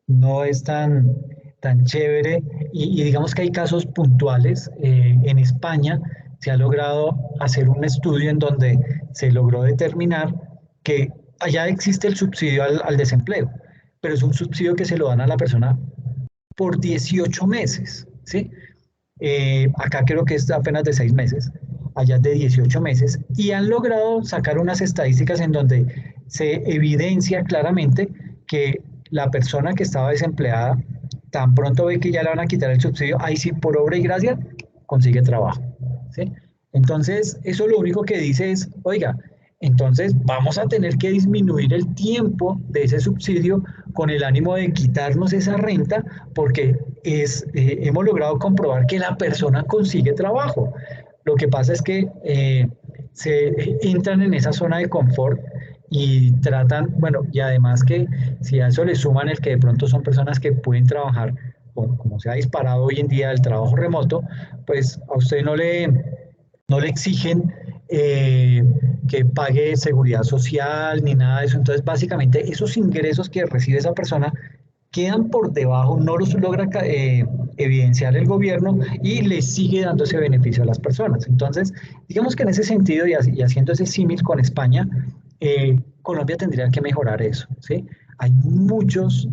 no es tan chévere y digamos que hay casos puntuales. En España se ha logrado hacer un estudio en donde se logró determinar que allá existe el subsidio al desempleo, pero es un subsidio que se lo dan a la persona por 18 meses, ¿sí? Acá creo que es apenas de 6 meses, allá es de 18 meses, y han logrado sacar unas estadísticas en donde se evidencia claramente que la persona que estaba desempleada, tan pronto ve que ya le van a quitar el subsidio, ahí sí, por obra y gracia, consigue trabajo. ¿Sí? Entonces, eso lo único que dice es, oiga, entonces vamos a tener que disminuir el tiempo de ese subsidio con el ánimo de quitarnos esa renta porque hemos logrado comprobar que la persona consigue trabajo. Lo que pasa es que se entran en esa zona de confort y tratan, bueno, y además que si a eso le suman el que de pronto son personas que pueden trabajar, como se ha disparado hoy en día el trabajo remoto, pues a usted no le exigen eh, que pague seguridad social ni nada de eso. Entonces, básicamente, esos ingresos que recibe esa persona quedan por debajo, no los logra evidenciar el gobierno y le sigue dando ese beneficio a las personas. Entonces, digamos que en ese sentido y haciendo ese símil con España, Colombia tendría que mejorar eso, ¿sí? Hay muchas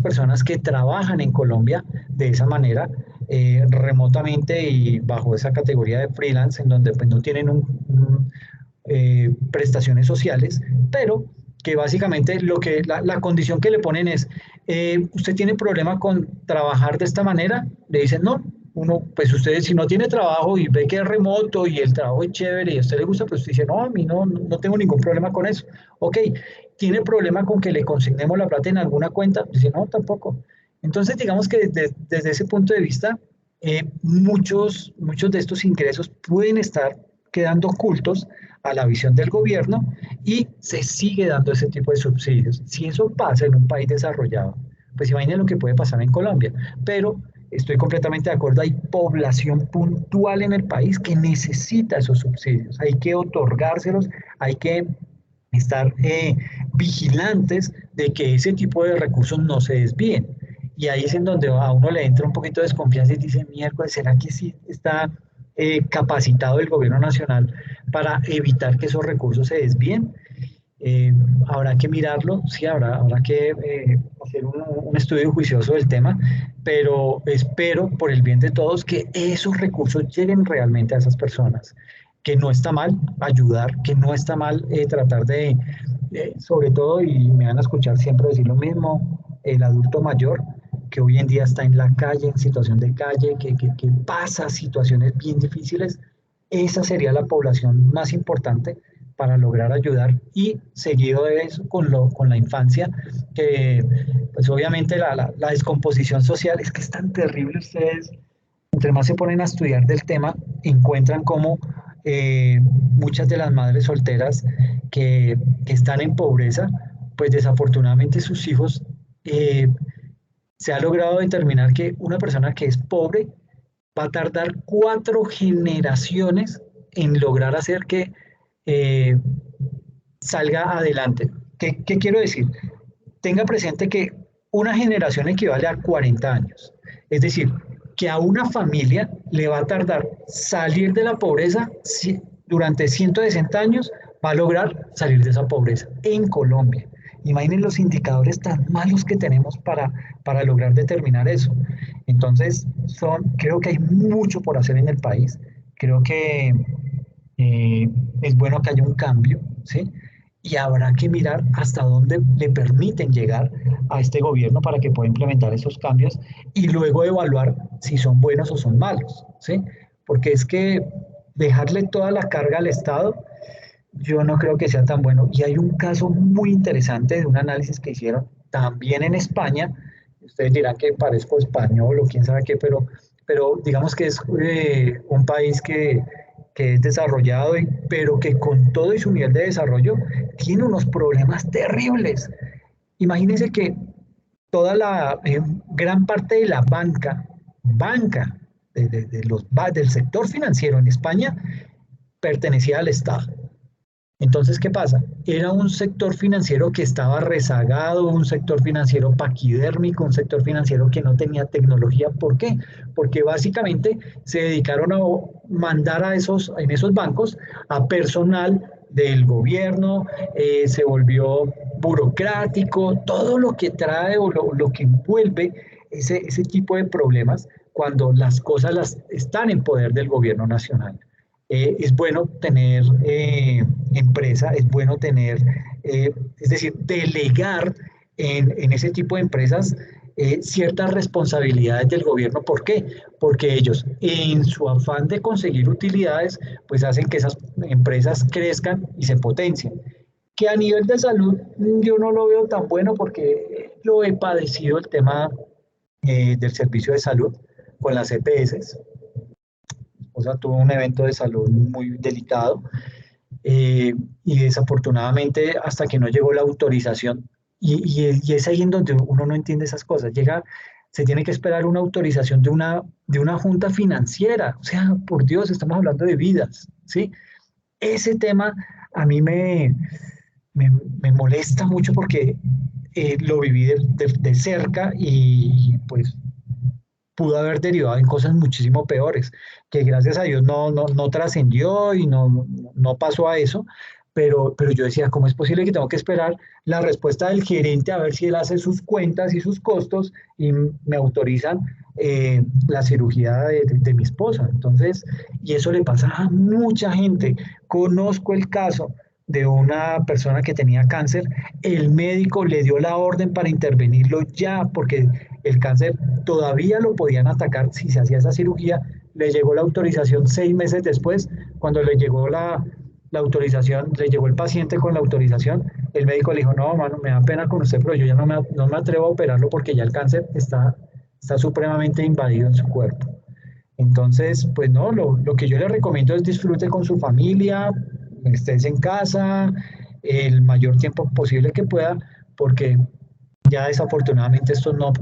personas que trabajan en Colombia de esa manera, remotamente y bajo esa categoría de freelance, en donde pues, no tienen prestaciones sociales, pero que básicamente la condición que le ponen es, ¿usted tiene problema con trabajar de esta manera? Le dicen, no, pues usted si no tiene trabajo y ve que es remoto y el trabajo es chévere y a usted le gusta, pues usted dice, no, a mí no tengo ningún problema con eso. Ok, ¿tiene problema con que le consignemos la plata en alguna cuenta? Dice, no, tampoco. Entonces, digamos que desde ese punto de vista, muchos de estos ingresos pueden estar quedando ocultos a la visión del gobierno y se sigue dando ese tipo de subsidios. Si eso pasa en un país desarrollado, pues imaginen lo que puede pasar en Colombia. Pero estoy completamente de acuerdo, hay población puntual en el país que necesita esos subsidios. Hay que otorgárselos, hay que estar vigilantes de que ese tipo de recursos no se desvíen. Y ahí es en donde a uno le entra un poquito de desconfianza y dice, miércoles, ¿será que sí está capacitado el gobierno nacional para evitar que esos recursos se desvíen? Habrá que mirarlo, sí, habrá que hacer un estudio juicioso del tema, pero espero por el bien de todos que esos recursos lleguen realmente a esas personas, que no está mal ayudar, que no está mal tratar sobre todo, y me van a escuchar siempre decir lo mismo, el adulto mayor, que hoy en día está en la calle, en situación de calle, que pasa situaciones bien difíciles, esa sería la población más importante para lograr ayudar y seguido de eso con la infancia, que pues obviamente la descomposición social es que es tan terrible. Ustedes, entre más se ponen a estudiar del tema, encuentran cómo muchas de las madres solteras que están en pobreza, pues desafortunadamente sus hijos, eh, se ha logrado determinar que una persona que es pobre va a tardar 4 generaciones en lograr hacer que eh, salga adelante. ¿Qué quiero decir? Tenga presente que una generación equivale a 40 años. Es decir, que a una familia le va a tardar salir de la pobreza durante 160 años, va a lograr salir de esa pobreza en Colombia. Imaginen los indicadores tan malos que tenemos para lograr determinar eso. Entonces, creo que hay mucho por hacer en el país. Creo que es bueno que haya un cambio, ¿sí? Y habrá que mirar hasta dónde le permiten llegar a este gobierno para que pueda implementar esos cambios y luego evaluar si son buenos o son malos, ¿sí? Porque es que dejarle toda la carga al Estado, yo no creo que sea tan bueno. Y hay un caso muy interesante de un análisis que hicieron también en España. Ustedes dirán que parezco español o quién sabe qué, pero digamos que es un país que es desarrollado, pero que con todo y su nivel de desarrollo tiene unos problemas terribles. Imagínense que toda la gran parte de la banca del sector financiero en España pertenecía al Estado. Entonces, ¿qué pasa? Era un sector financiero que estaba rezagado, un sector financiero paquidérmico, un sector financiero que no tenía tecnología. ¿Por qué? Porque básicamente se dedicaron a mandar en esos bancos a personal del gobierno, se volvió burocrático, todo lo que trae o lo que envuelve ese tipo de problemas cuando las cosas están en poder del gobierno nacional. Es bueno tener empresa, es bueno tener, es decir, delegar en ese tipo de empresas ciertas responsabilidades del gobierno. ¿Por qué? Porque ellos, en su afán de conseguir utilidades, pues hacen que esas empresas crezcan y se potencien. Que a nivel de salud yo no lo veo tan bueno porque lo he padecido el tema del servicio de salud con las EPS. O sea, tuvo un evento de salud muy delicado y desafortunadamente hasta que no llegó la autorización, y es ahí en donde uno no entiende esas cosas, se tiene que esperar una autorización de una junta financiera, o sea, por Dios, estamos hablando de vidas, ¿sí? Ese tema a mí me molesta mucho porque lo viví de cerca y pues pudo haber derivado en cosas muchísimo peores, que gracias a Dios no trascendió y no pasó a eso, pero yo decía, ¿cómo es posible que tengo que esperar la respuesta del gerente a ver si él hace sus cuentas y sus costos y me autorizan la cirugía de mi esposa? Entonces, y eso le pasa a mucha gente. Conozco el caso de una persona que tenía cáncer, el médico le dio la orden para intervenirlo ya, porque el cáncer todavía lo podían atacar si se hacía esa cirugía. Le llegó la autorización 6 meses después. Cuando le llegó la autorización, le llegó el paciente con la autorización, el médico le dijo, no, mano, me da pena con usted, pero yo ya no me atrevo a operarlo porque ya el cáncer está supremamente invadido en su cuerpo. Entonces, pues no, lo que yo le recomiendo es disfrute con su familia, estés en casa el mayor tiempo posible que pueda, porque ya desafortunadamente esto no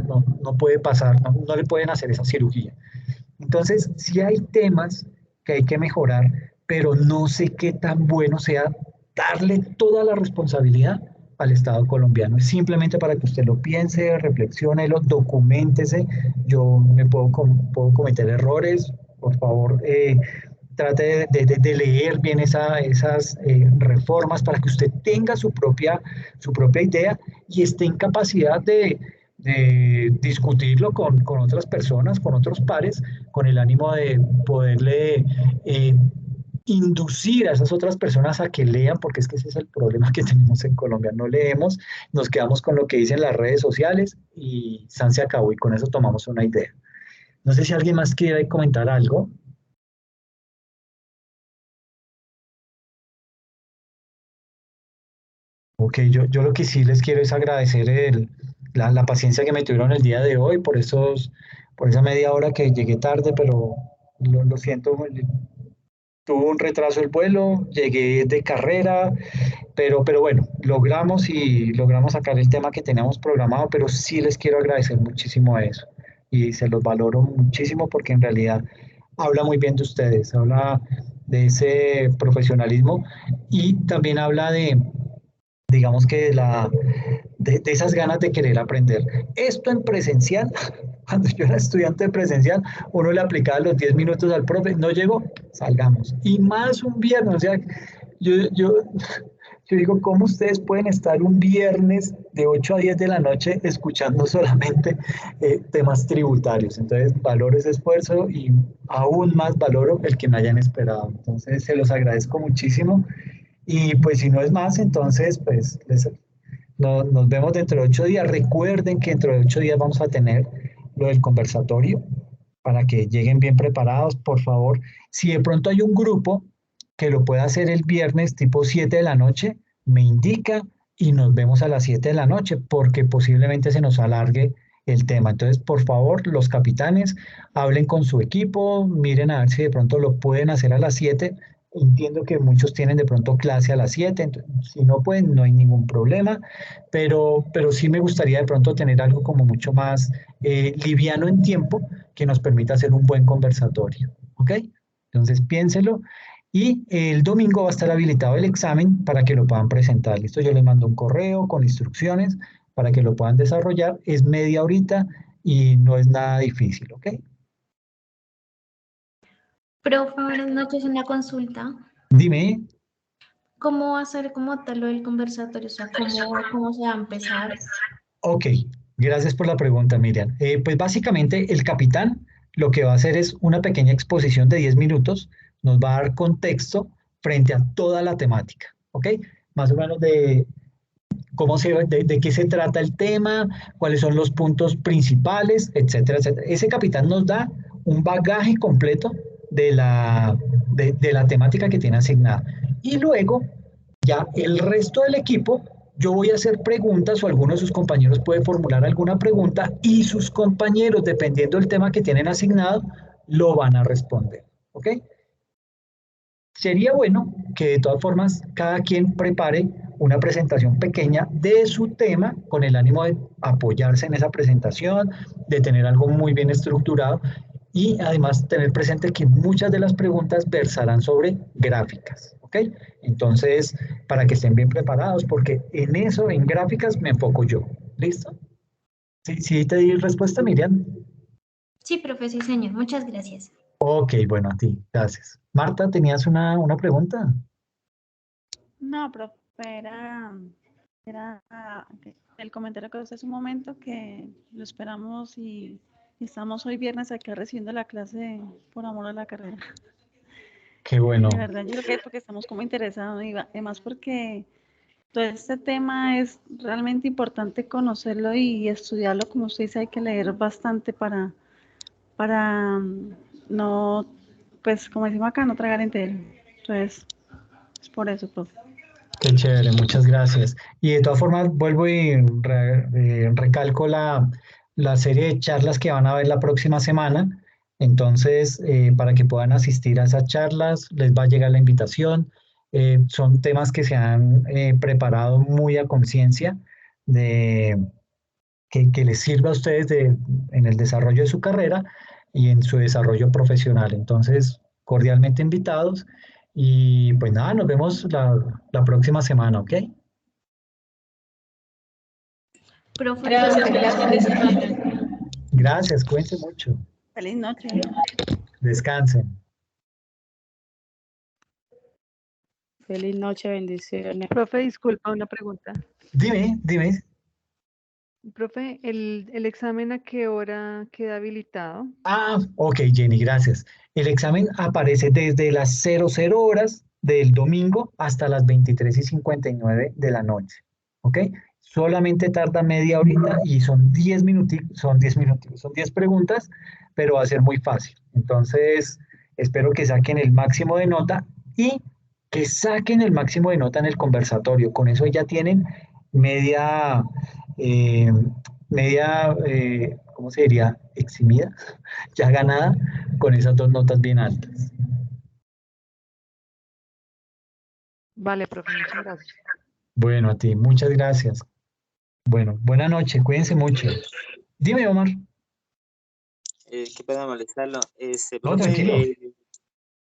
puede pasar, no le pueden hacer esa cirugía. Entonces, sí hay temas que hay que mejorar, pero no sé qué tan bueno sea darle toda la responsabilidad al Estado colombiano. Es simplemente para que usted lo piense, reflexione, lo documentese. Yo puedo cometer errores, por favor, trate de leer bien esas reformas para que usted tenga su propia idea y esté en capacidad de discutirlo con otras personas, con otros pares, con el ánimo de poderle eh, inducir a esas otras personas a que lean, porque es que ese es el problema que tenemos en Colombia. No leemos, nos quedamos con lo que dicen las redes sociales y San se acabó y con eso tomamos una idea. No sé si alguien más quiere comentar algo. Ok, yo lo que sí les quiero es agradecer la paciencia que me tuvieron el día de hoy, por esa media hora que llegué tarde, pero lo siento, tuvo un retraso el vuelo, llegué de carrera, pero bueno, logramos sacar el tema que teníamos programado, pero sí les quiero agradecer muchísimo a eso y se los valoro muchísimo porque en realidad habla muy bien de ustedes, habla de ese profesionalismo y también habla digamos que de esas ganas de querer aprender. Esto en presencial, cuando yo era estudiante de presencial, uno le aplicaba los 10 minutos al profe, no llegó, salgamos. Y más un viernes, o sea, yo, yo, yo digo, ¿cómo ustedes pueden estar un viernes de 8 a 10 de la noche escuchando solamente temas tributarios? Entonces, valoro ese esfuerzo y aún más valoro el que me hayan esperado. Entonces, se los agradezco muchísimo. Y pues si no es más, entonces pues nos vemos dentro de 8 días. Recuerden que dentro de 8 días vamos a tener lo del conversatorio para que lleguen bien preparados, por favor. Si de pronto hay un grupo que lo pueda hacer el viernes tipo 7 de la noche, me indica y nos vemos a las 7 de la noche porque posiblemente se nos alargue el tema. Entonces, por favor, los capitanes, hablen con su equipo, miren a ver si de pronto lo pueden hacer a las 7. Entiendo que muchos tienen de pronto clase a las 7, si no pueden, no hay ningún problema, pero sí me gustaría de pronto tener algo como mucho más liviano en tiempo que nos permita hacer un buen conversatorio, ¿ok? Entonces piénselo y el domingo va a estar habilitado el examen para que lo puedan presentar. Listo, yo les mando un correo con instrucciones para que lo puedan desarrollar. Es media horita y no es nada difícil, ¿ok? Profe, buenas noches, una consulta. Dime. ¿Cómo va a ser como tal lo del conversatorio? O sea, ¿cómo se va a empezar? Ok, gracias por la pregunta, Miriam. Pues básicamente el capitán lo que va a hacer es una pequeña exposición de 10 minutos, nos va a dar contexto frente a toda la temática, ¿ok? Más o menos de qué se trata el tema, cuáles son los puntos principales, etcétera, etcétera. Ese capitán nos da un bagaje completo de la temática que tiene asignada. Y luego, ya el resto del equipo, yo voy a hacer preguntas o alguno de sus compañeros puede formular alguna pregunta y sus compañeros, dependiendo del tema que tienen asignado, lo van a responder. ¿Ok? Sería bueno que de todas formas cada quien prepare una presentación pequeña de su tema con el ánimo de apoyarse en esa presentación, de tener algo muy bien estructurado y además tener presente que muchas de las preguntas versarán sobre gráficas, ¿ok? Entonces, para que estén bien preparados, porque en eso, en gráficas, me enfoco yo. ¿Listo? Sí, sí te di respuesta, Miriam. Sí, profe, sí, señor. Muchas gracias. Ok, bueno, a ti, gracias. Marta, ¿tenías una pregunta? No, profe, era el comentario que hace un momento que lo esperamos y estamos hoy viernes acá recibiendo la clase por amor a la carrera. Qué Y bueno. de verdad yo creo que es porque estamos como interesados y además porque todo este tema es realmente importante conocerlo y estudiarlo, como usted dice, hay que leer bastante para no, pues como decimos acá, no tragar entero. Entonces, es por eso, profe. Qué chévere, muchas gracias. Y de todas formas, vuelvo y recalco la serie de charlas que van a ver la próxima semana. Entonces, para que puedan asistir a esas charlas, les va a llegar la invitación. Son temas que se han preparado muy a conciencia de que les sirva a ustedes en el desarrollo de su carrera y en su desarrollo profesional. Entonces, cordialmente invitados y pues nada, nos vemos la próxima semana, ¿ok? Profe, Gracias, feliz fin de semana. Gracias, cuídense mucho. Feliz noche. Descansen. Feliz noche, bendiciones. Profe, disculpa, una pregunta. Dime, dime. Profe, ¿el examen a qué hora queda habilitado? Ah, ok, Jenny, gracias. El examen aparece desde las 00 horas del domingo hasta las 23:59 de la noche. ¿Ok? Solamente tarda media horita y son 10 minutos, son 10 preguntas, pero va a ser muy fácil. Entonces, espero que saquen el máximo de nota y que saquen el máximo de nota en el conversatorio. Con eso ya tienen media, eh, ¿cómo se diría? Eximida, ya ganada con esas dos notas bien altas. Vale, profe, muchas gracias. Bueno, a ti, muchas gracias. Bueno, buena noche, cuídense mucho. Dime, Omar. Qué pena molestarlo. No, Profe, tranquilo.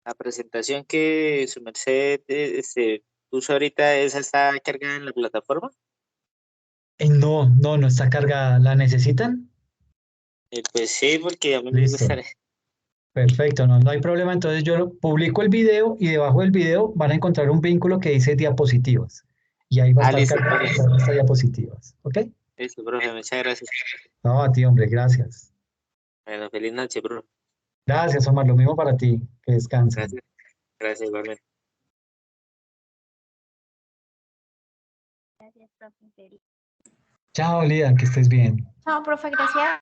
la presentación que su merced puso ahorita, ¿esa está cargada en la plataforma? No está cargada. ¿La necesitan? Pues sí, porque a mí me Listo. gustaría. Perfecto, no hay problema. Entonces yo publico el video y debajo del video van a encontrar un vínculo que dice diapositivas. Y ahí va a Ah, estar listo, cargada profe. todas estas diapositivas. ¿Ok? Listo, profe, muchas gracias. No, a ti, hombre, gracias. Bueno, feliz noche, profe. Gracias, Omar. Lo mismo para ti. Que descansen. Gracias, gracias, igualmente. Gracias, profe. Chao, Lida, que estés bien. Chao, profe, gracias.